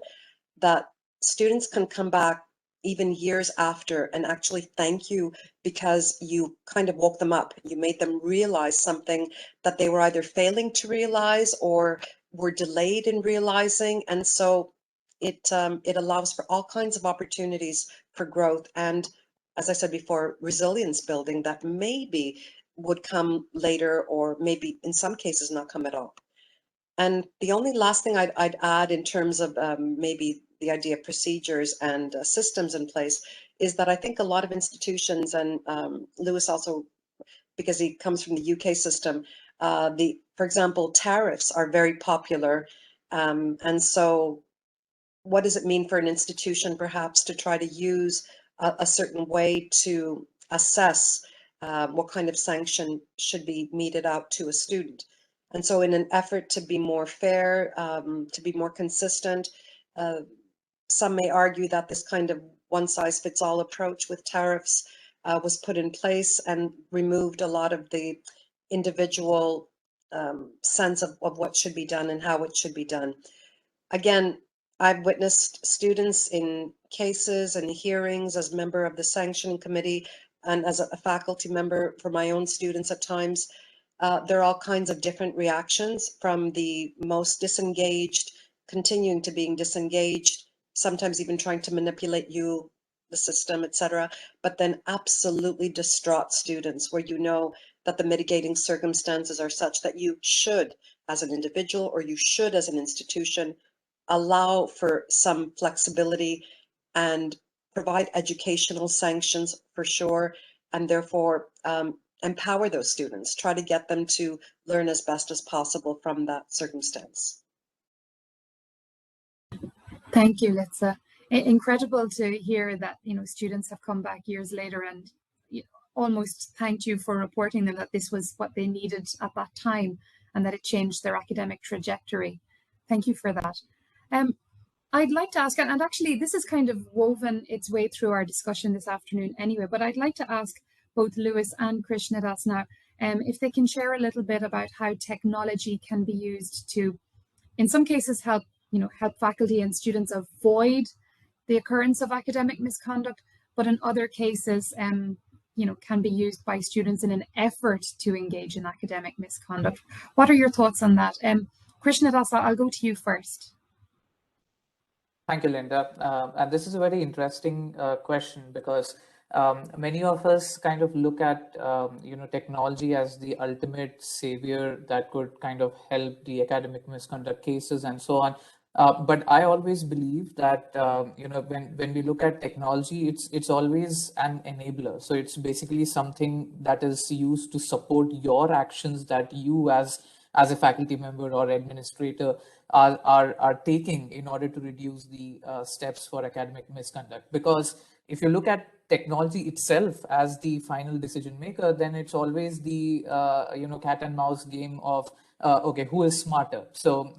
that students can come back even years after and actually thank you because you kind of woke them up. You made them realize something that they were either failing to realize or were delayed in realizing. And so it allows for all kinds of opportunities for growth and, as I said before, resilience building that maybe would come later, or maybe in some cases not come at all. And the only last thing I'd add in terms of maybe the idea of procedures and systems in place is that I think a lot of institutions, and Lewis also, because he comes from the UK system, for example, tariffs are very popular. And so what does it mean for an institution perhaps to try to use a certain way to assess what kind of sanction should be meted out to a student? And so in an effort to be more fair, to be more consistent, some may argue that this kind of one-size-fits-all approach with tariffs was put in place and removed a lot of the individual sense of what should be done and how it should be done. Again, I've witnessed students in cases and hearings as member of the sanctioning committee and as a faculty member for my own students at times. There are all kinds of different reactions, from the most disengaged, continuing to being disengaged, sometimes even trying to manipulate you, the system, etc. But then absolutely distraught students where you know that the mitigating circumstances are such that you should, as an individual, or you should as an institution, allow for some flexibility and provide educational sanctions for sure, and therefore empower those students, try to get them to learn as best as possible from that circumstance. Thank you, Litsa. Incredible to hear that, you know, students have come back years later and almost thanked you for reporting them that this was what they needed at that time and that it changed their academic trajectory. Thank you for that. I'd like to ask, and actually this is kind of woven its way through our discussion this afternoon anyway, but I'd like to ask both Lewis and Krishnadas now if they can share a little bit about how technology can be used to, in some cases, help faculty and students avoid the occurrence of academic misconduct, but in other cases, can be used by students in an effort to engage in academic misconduct. What are your thoughts on that? Krishnadas, I'll go to you first. Thank you, Linda. And this is a very interesting question because many of us kind of look at technology as the ultimate savior that could kind of help the academic misconduct cases and so on. But I always believe that when we look at technology, it's always an enabler. So it's basically something that is used to support your actions that you as a faculty member or administrator are taking in order to reduce the steps for academic misconduct. Because if you look at technology itself as the final decision maker, then it's always the cat and mouse game of okay, who is smarter? So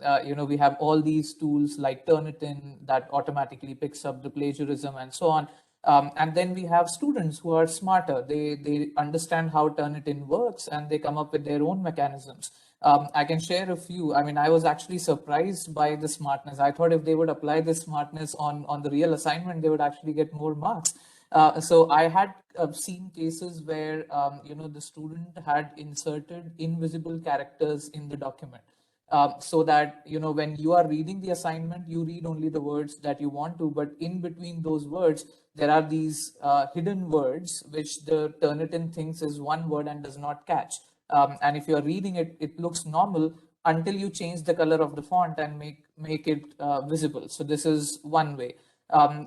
we have all these tools like Turnitin that automatically picks up the plagiarism and so on. And then we have students who are smarter. They understand how Turnitin works and they come up with their own mechanisms. I can share a few. I mean, I was actually surprised by the smartness. I thought if they would apply this smartness on the real assignment, they would actually get more marks. So I had seen cases where the student had inserted invisible characters in the document. So that when you are reading the assignment, you read only the words that you want to, but in between those words there are these hidden words which the Turnitin thinks is one word and does not catch. And if you're reading it, it looks normal until you change the color of the font and make it visible. So this is one way.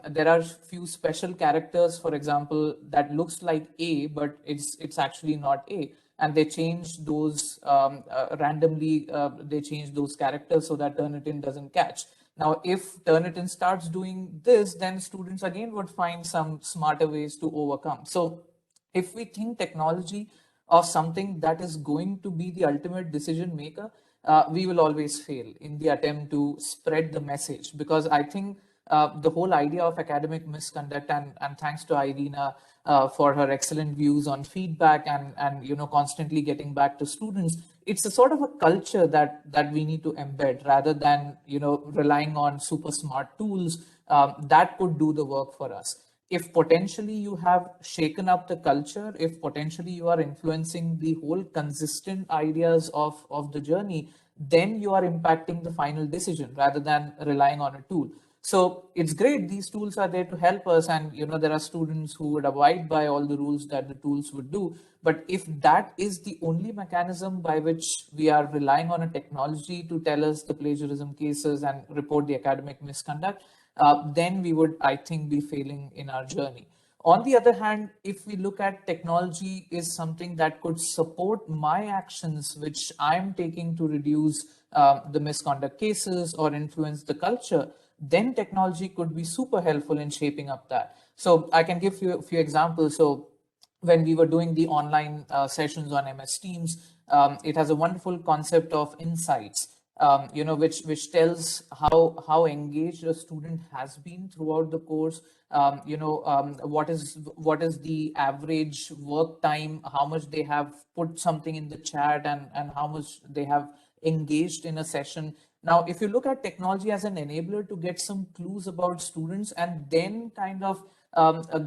There are few special characters, for example, that looks like A, but it's actually not A. And they change those randomly, they change those characters so that Turnitin doesn't catch. Now, if Turnitin starts doing this, then students again would find some smarter ways to overcome. So if we think technology of something that is going to be the ultimate decision maker, we will always fail in the attempt to spread the message. Because I think the whole idea of academic misconduct, and thanks to Irina for her excellent views on feedback and constantly getting back to students, it's a sort of a culture that we need to embed rather than relying on super smart tools that could do the work for us. If potentially you have shaken up the culture, if potentially you are influencing the whole consistent ideas of the journey, then you are impacting the final decision rather than relying on a tool. So it's great, these tools are there to help us, and there are students who would abide by all the rules that the tools would do. But if that is the only mechanism by which we are relying on a technology to tell us the plagiarism cases and report the academic misconduct, then we would, I think, be failing in our journey. On the other hand, if we look at technology is something that could support my actions, which I'm taking to reduce the misconduct cases or influence the culture, then technology could be super helpful in shaping up that. So I can give you a few examples. So when we were doing the online sessions on MS Teams, it has a wonderful concept of insights. Which tells how engaged a student has been throughout the course. What is the average work time, how much they have put something in the chat, and how much they have engaged in a session. Now, if you look at technology as an enabler to get some clues about students and then kind of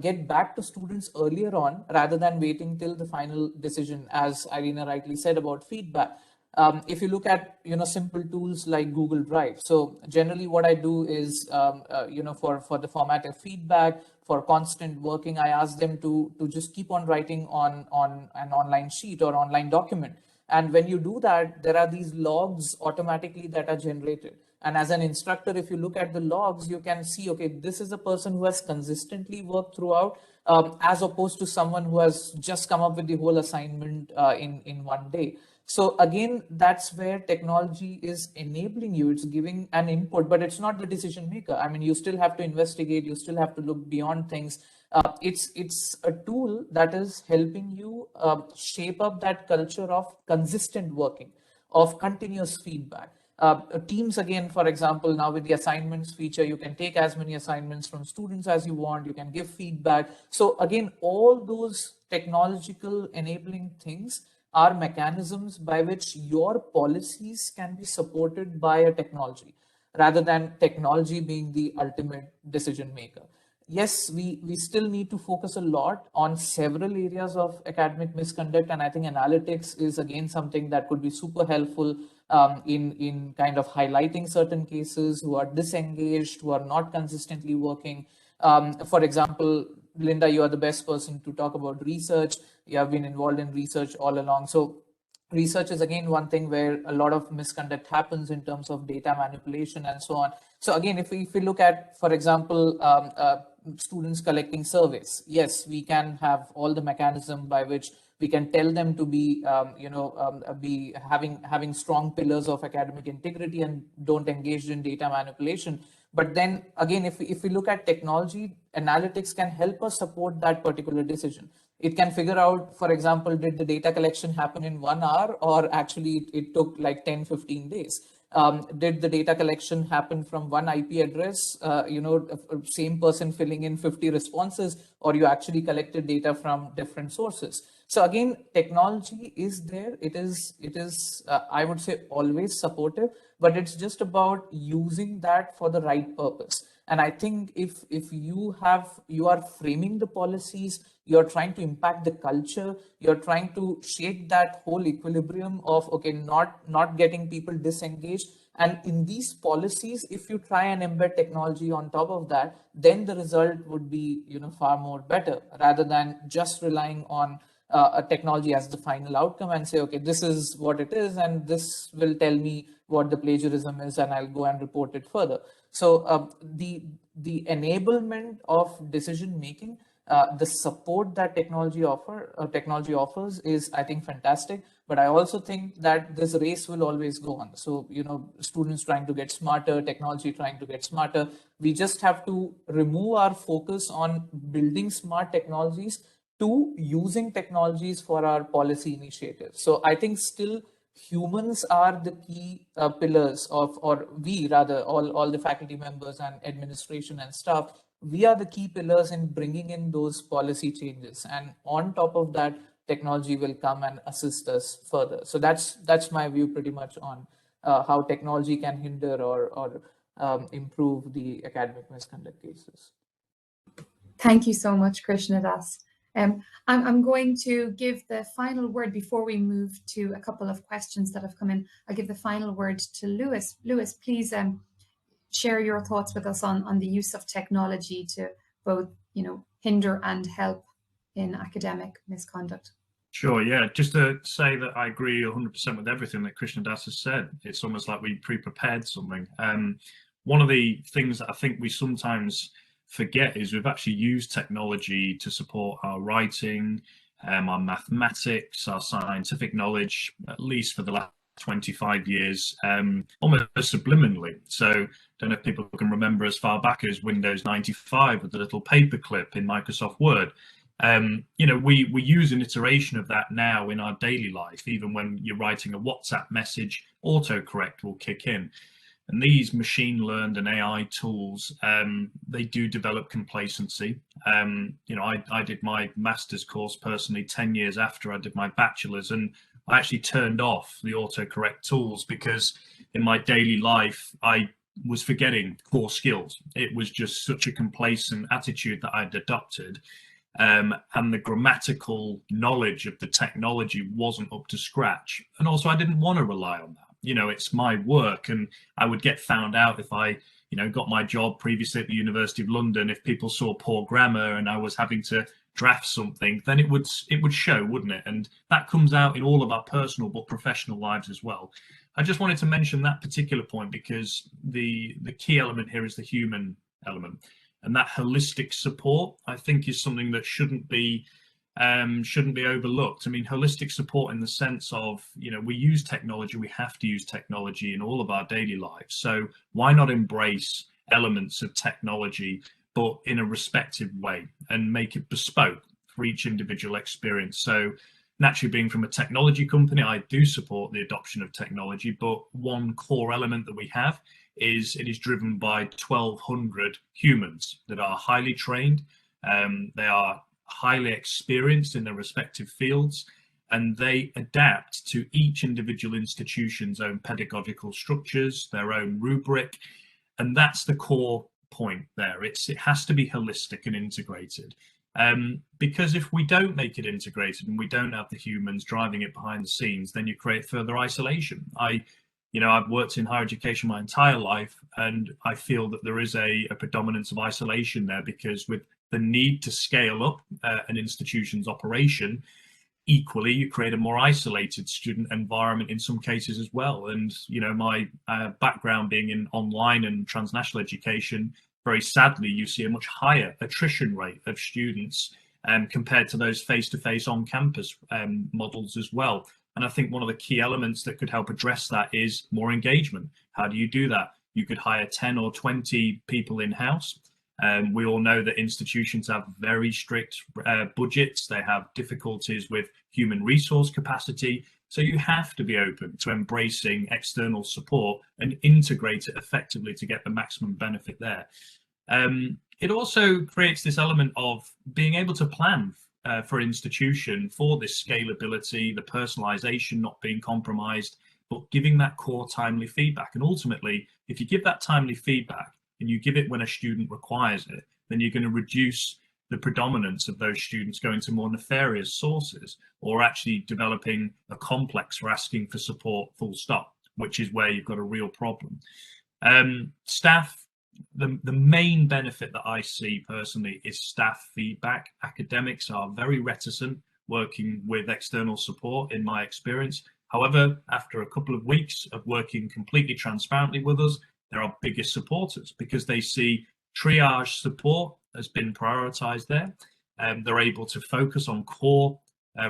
get back to students earlier on rather than waiting till the final decision, as Irina rightly said about feedback. If you look at simple tools like Google Drive, so generally what I do is for the formative feedback, for constant working, I ask them to just keep on writing on an online sheet or online document. And when you do that, there are these logs automatically that are generated. And as an instructor, if you look at the logs, you can see, okay, this is a person who has consistently worked throughout, as opposed to someone who has just come up with the whole assignment in one day. So again, that's where technology is enabling you. It's giving an input, but it's not the decision maker. I mean, you still have to investigate. You still have to look beyond things. It's a tool that is helping you shape up that culture of consistent working, of continuous feedback. Teams, again, for example, now with the assignments feature, you can take as many assignments from students as you want. You can give feedback. So again, all those technological enabling things are mechanisms by which your policies can be supported by a technology rather than technology being the ultimate decision maker. Yes, we still need to focus a lot on several areas of academic misconduct, and I think analytics is again something that could be super helpful in kind of highlighting certain cases who are disengaged, who are not consistently working. For example, Linda, you are the best person to talk about research. You have been involved in research all along. So research is again one thing where a lot of misconduct happens in terms of data manipulation and so on. So again, if we look at, for example, students collecting surveys, yes, we can have all the mechanism by which we can tell them to be, be having strong pillars of academic integrity and don't engage in data manipulation. But then again, if we look at technology, analytics can help us support that particular decision. It can figure out, for example, did the data collection happen in 1 hour or actually it took like 10, 15 days? Did the data collection happen from one IP address, same person filling in 50 responses, or you actually collected data from different sources? So again, technology is there. It is I would say always supportive, but it's just about using that for the right purpose. And I think if you are framing the policies, you're trying to impact the culture, you're trying to shape that whole equilibrium of, okay, not getting people disengaged. And in these policies, if you try and embed technology on top of that, then the result would be, far more better rather than just relying on a technology as the final outcome and say, okay, this is what it is, and this will tell me what the plagiarism is, and I'll go and report it further. So the enablement of decision making, the support that technology offers is, I think, fantastic. But I also think that this race will always go on. So, students trying to get smarter, technology trying to get smarter. We just have to remove our focus on building smart technologies to using technologies for our policy initiatives. So I think still humans are the key pillars of, or we rather, all the faculty members and administration and staff, we are the key pillars in bringing in those policy changes. And on top of that, technology will come and assist us further. So that's my view pretty much on how technology can hinder or improve the academic misconduct cases. Thank you so much, Krishnadas. I'm going to give the final word before we move to a couple of questions that have come in. I'll give the final word to Lewis. Lewis, please share your thoughts with us on the use of technology to both, hinder and help in academic misconduct. Sure, yeah. Just to say that I agree 100% with everything that Krishnadas has said. It's almost like we pre-prepared something. One of the things that I think we sometimes forget is we've actually used technology to support our writing, our mathematics, our scientific knowledge, at least for the last 25 years, almost subliminally. So don't know if people can remember as far back as Windows 95 with the little paperclip in Microsoft Word. We use an iteration of that now in our daily life. Even when you're writing a WhatsApp message, autocorrect will kick in. And these machine learned and AI tools, they do develop complacency. I did my master's course personally 10 years after I did my bachelor's, and I actually turned off the autocorrect tools because in my daily life, I was forgetting core skills. It was just such a complacent attitude that I'd adopted. And the grammatical knowledge of the technology wasn't up to scratch. And also I didn't want to rely on that. It's my work, and I would get found out if I, got my job previously at the University of London. If people saw poor grammar and I was having to draft something, then it would show, wouldn't it? And that comes out in all of our personal but professional lives as well. I just wanted to mention that particular point because the key element here is the human element. And that holistic support, I think, is something that shouldn't be shouldn't be overlooked. I mean, holistic support in the sense of, we use technology, we have to use technology in all of our daily lives. So why not embrace elements of technology, but in a respective way, and make it bespoke for each individual experience? So naturally, being from a technology company, I do support the adoption of technology, but one core element that we have is it is driven by 1,200 humans that are highly trained. They are highly experienced in their respective fields, and they adapt to each individual institution's own pedagogical structures, their own rubric, and that's the core point there. It has to be holistic and integrated. Because if we don't make it integrated and we don't have the humans driving it behind the scenes, then you create further isolation. I've worked in higher education my entire life, and I feel that there is a predominance of isolation there, because with the need to scale up an institution's operation, equally you create a more isolated student environment in some cases as well. And my background being in online and transnational education, very sadly you see a much higher attrition rate of students compared to those face-to-face on-campus models as well. And I think one of the key elements that could help address that is more engagement. How do you do that? You could hire 10 or 20 people in-house. We all know that institutions have very strict budgets. They have difficulties with human resource capacity. So you have to be open to embracing external support and integrate it effectively to get the maximum benefit there. It also creates this element of being able to plan for an institution for this scalability, the personalization not being compromised, but giving that core timely feedback. And ultimately, if you give that timely feedback and you give it when a student requires it, then you're going to reduce the predominance of those students going to more nefarious sources, or actually developing a complex for asking for support full stop, which is where you've got a real problem. Staff, the main benefit that I see personally is staff feedback. Academics are very reticent working with external support, in my experience. However, after a couple of weeks of working completely transparently with us, they're our biggest supporters, because they see triage support has been prioritized there. They're able to focus on core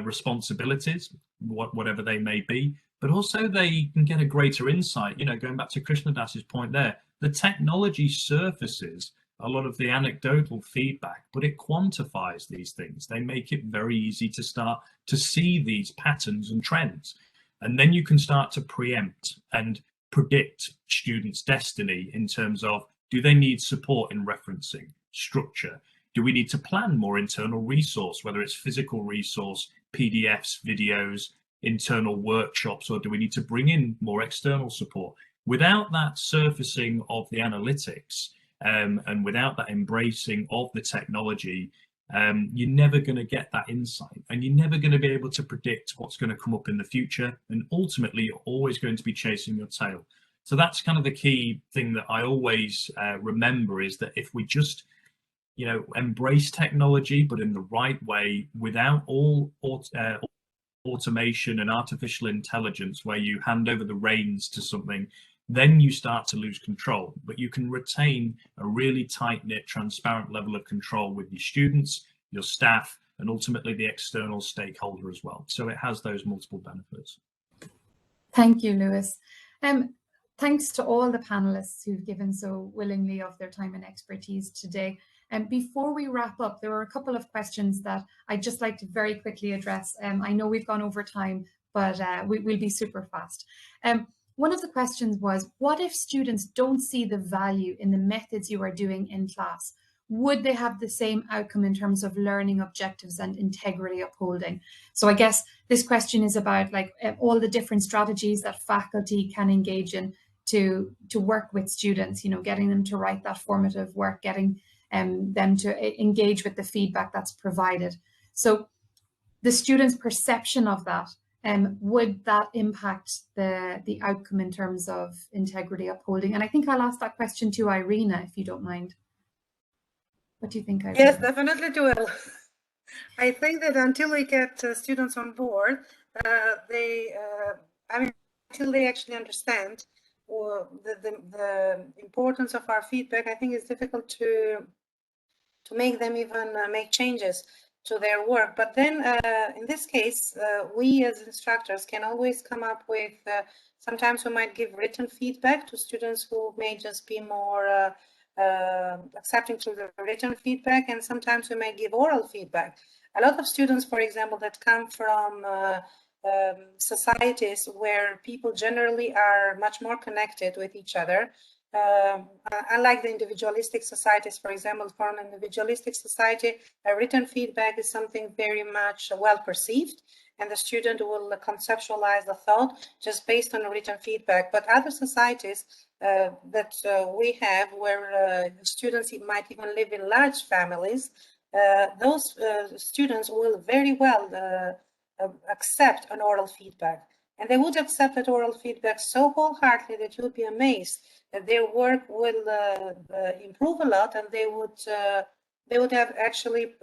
responsibilities, whatever they may be, but also they can get a greater insight. Going back to Krishnadas's point there, the technology surfaces a lot of the anecdotal feedback, but it quantifies these things. They make it very easy to start to see these patterns and trends. And then you can start to preempt and predict students' destiny in terms of, do they need support in referencing, structure? Do we need to plan more internal resource, whether it's physical resource, PDFs, videos, internal workshops, or do we need to bring in more external support? Without that surfacing of the analytics and without that embracing of the technology, you're never going to get that insight, and you're never going to be able to predict what's going to come up in the future. And ultimately, you're always going to be chasing your tail. So that's kind of the key thing that I always remember, is that if we just, embrace technology, but in the right way, without all automation and artificial intelligence, where you hand over the reins to something, then you start to lose control. But you can retain a really tight-knit, transparent level of control with your students, your staff, and ultimately the external stakeholder as well. So it has those multiple benefits. Thank you, Lewis. Thanks to all the panelists who've given so willingly of their time and expertise today. And before we wrap up, there were a couple of questions that I'd just like to very quickly address. I know we've gone over time, but we'll be super fast. One of the questions was, what if students don't see the value in the methods you are doing in class? Would they have the same outcome in terms of learning objectives and integrity upholding? So I guess this question is about all the different strategies that faculty can engage in to work with students, getting them to write that formative work, getting them to engage with the feedback that's provided. So the student's perception of that, would that impact the outcome in terms of integrity upholding? And I think I'll ask that question to Irina, if you don't mind. What do you think, Irina? Yes, definitely do it. I think that until we get students on board, until they actually understand the importance of our feedback, I think it's difficult to make them even make changes. to their work. But then in this case, we as instructors can always come up with, sometimes we might give written feedback to students who may just be more accepting through the written feedback, and sometimes we may give oral feedback. A lot of students, for example, that come from societies where people generally are much more connected with each other, unlike the individualistic societies, for example, for an individualistic society, a written feedback is something very much well perceived, and the student will conceptualize the thought just based on written feedback. But other societies that we have, where students might even live in large families, those students will very well accept an oral feedback. And they would accept that oral feedback so wholeheartedly that you would be amazed that their work will improve a lot, and they would have actually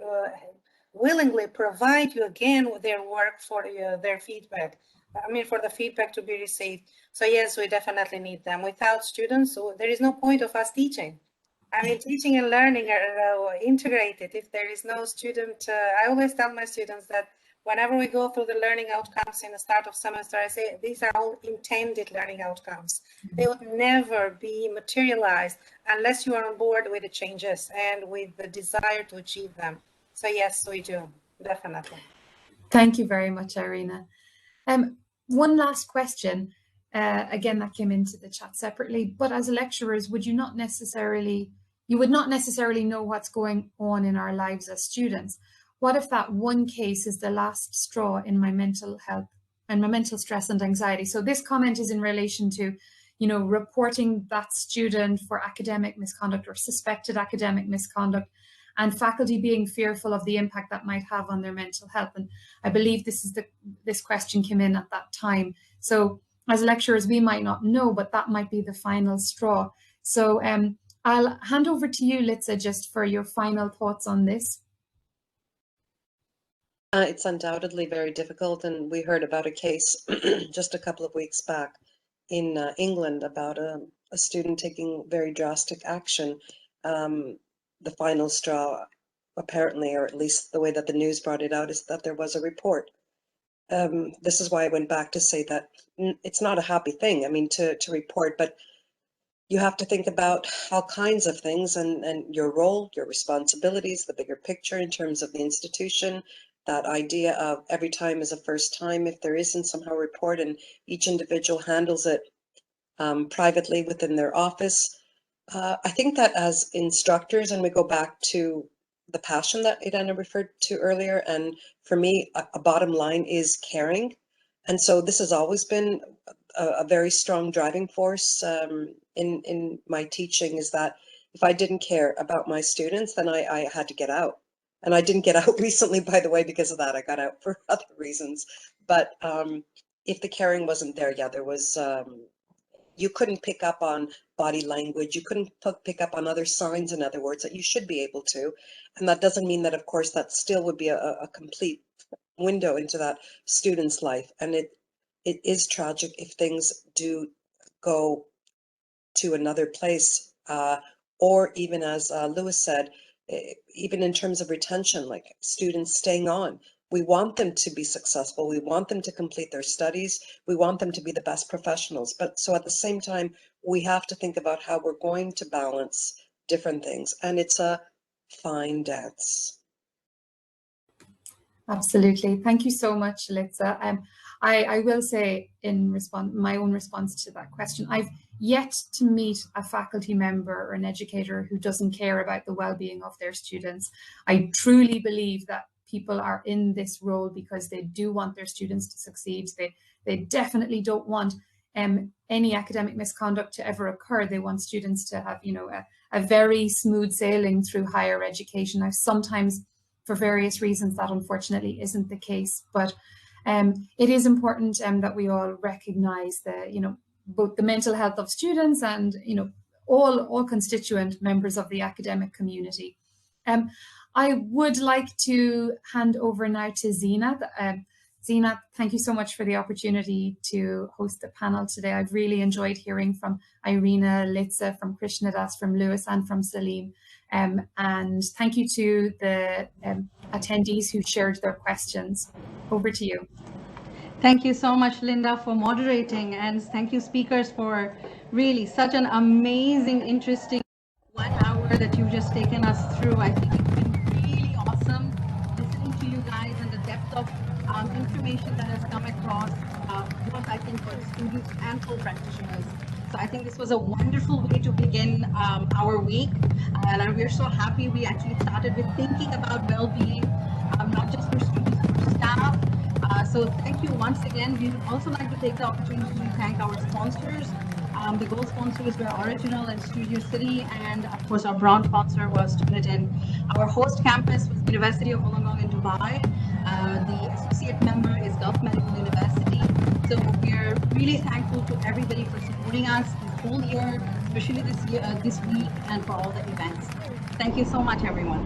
willingly provide you again with their work for their feedback. I mean, for the feedback to be received. So yes, we definitely need them. Without students, there is no point of us teaching. I mean, teaching and learning are integrated. If there is no student, I always tell my students that whenever we go through the learning outcomes in the start of semester, I say these are all intended learning outcomes. They would never be materialized unless you are on board with the changes and with the desire to achieve them. So yes, we do, definitely. Thank you very much, Irina. One last question, again, that came into the chat separately, but as lecturers, you would not necessarily know what's going on in our lives as students. What if that one case is the last straw in my mental health and my mental stress and anxiety? So this comment is in relation to, reporting that student for academic misconduct or suspected academic misconduct, and faculty being fearful of the impact that might have on their mental health. And I believe this question came in at that time. So as lecturers, we might not know, but that might be the final straw. So I'll hand over to you, Litsa, just for your final thoughts on this. It's undoubtedly very difficult, and we heard about a case just a couple of weeks back in England about a student taking very drastic action. The final straw, apparently, or at least the way that the news brought it out, is that there was a report. This is why I went back to say that it's not a happy thing, I mean, to report, but you have to think about all kinds of things and your role, your responsibilities, the bigger picture in terms of the institution, that idea of every time is a first time. If there isn't somehow a report and each individual handles it privately within their office. I think that as instructors, and we go back to the passion that Irina referred to earlier, and for me, a bottom line is caring. And so this has always been a very strong driving force in my teaching, is that if I didn't care about my students, then I had to get out. And I didn't get out recently, by the way, because of that. I got out for other reasons. But if the caring wasn't there, yeah, there was, you couldn't pick up on body language. You couldn't pick up on other signs, in other words, that you should be able to. And that doesn't mean that, of course, that still would be a complete window into that student's life. And it is tragic if things do go to another place, or even as Lewis said, even in terms of retention, like students staying on. We want them to be successful. We want them to complete their studies. We want them to be the best professionals. But so at the same time, we have to think about how we're going to balance different things. And it's a fine dance. Absolutely. Thank you so much, Litsa. I will say in my own response to that question, I've yet to meet a faculty member or an educator who doesn't care about the well-being of their students. I truly believe that people are in this role because they do want their students to succeed. They definitely don't want any academic misconduct to ever occur. They want students to have, a very smooth sailing through higher education. Now, sometimes for various reasons that unfortunately isn't the case, but it is important that we all recognize both the mental health of students and all constituent members of the academic community. I would like to hand over now to Zeenat. Zeenat, thank you so much for the opportunity to host the panel today. I've really enjoyed hearing from Irina, Litsa, from Krishnadas, from Lewis, and from Salim. And thank you to the attendees who shared their questions. Over to you. Thank you so much, Linda, for moderating, and thank you, speakers, for really such an amazing, interesting 1 hour that you've just taken us through. I think it's been really awesome listening to you guys and the depth of information that has come across, both I think for students and for practitioners. So I think this was a wonderful way to begin our week, and we're so happy we actually started with thinking about well-being, not just for students, but for staff. So thank you once again. We would also like to take the opportunity to thank our sponsors. The gold sponsors were Original and Studio City, and of course our bronze sponsor was Turnitin. Our host campus was University of Wollongong in Dubai. The associate member is Gulf Medical University. So we're really thankful to everybody for supporting us this whole year, especially this week, and for all the events. Thank you so much, everyone.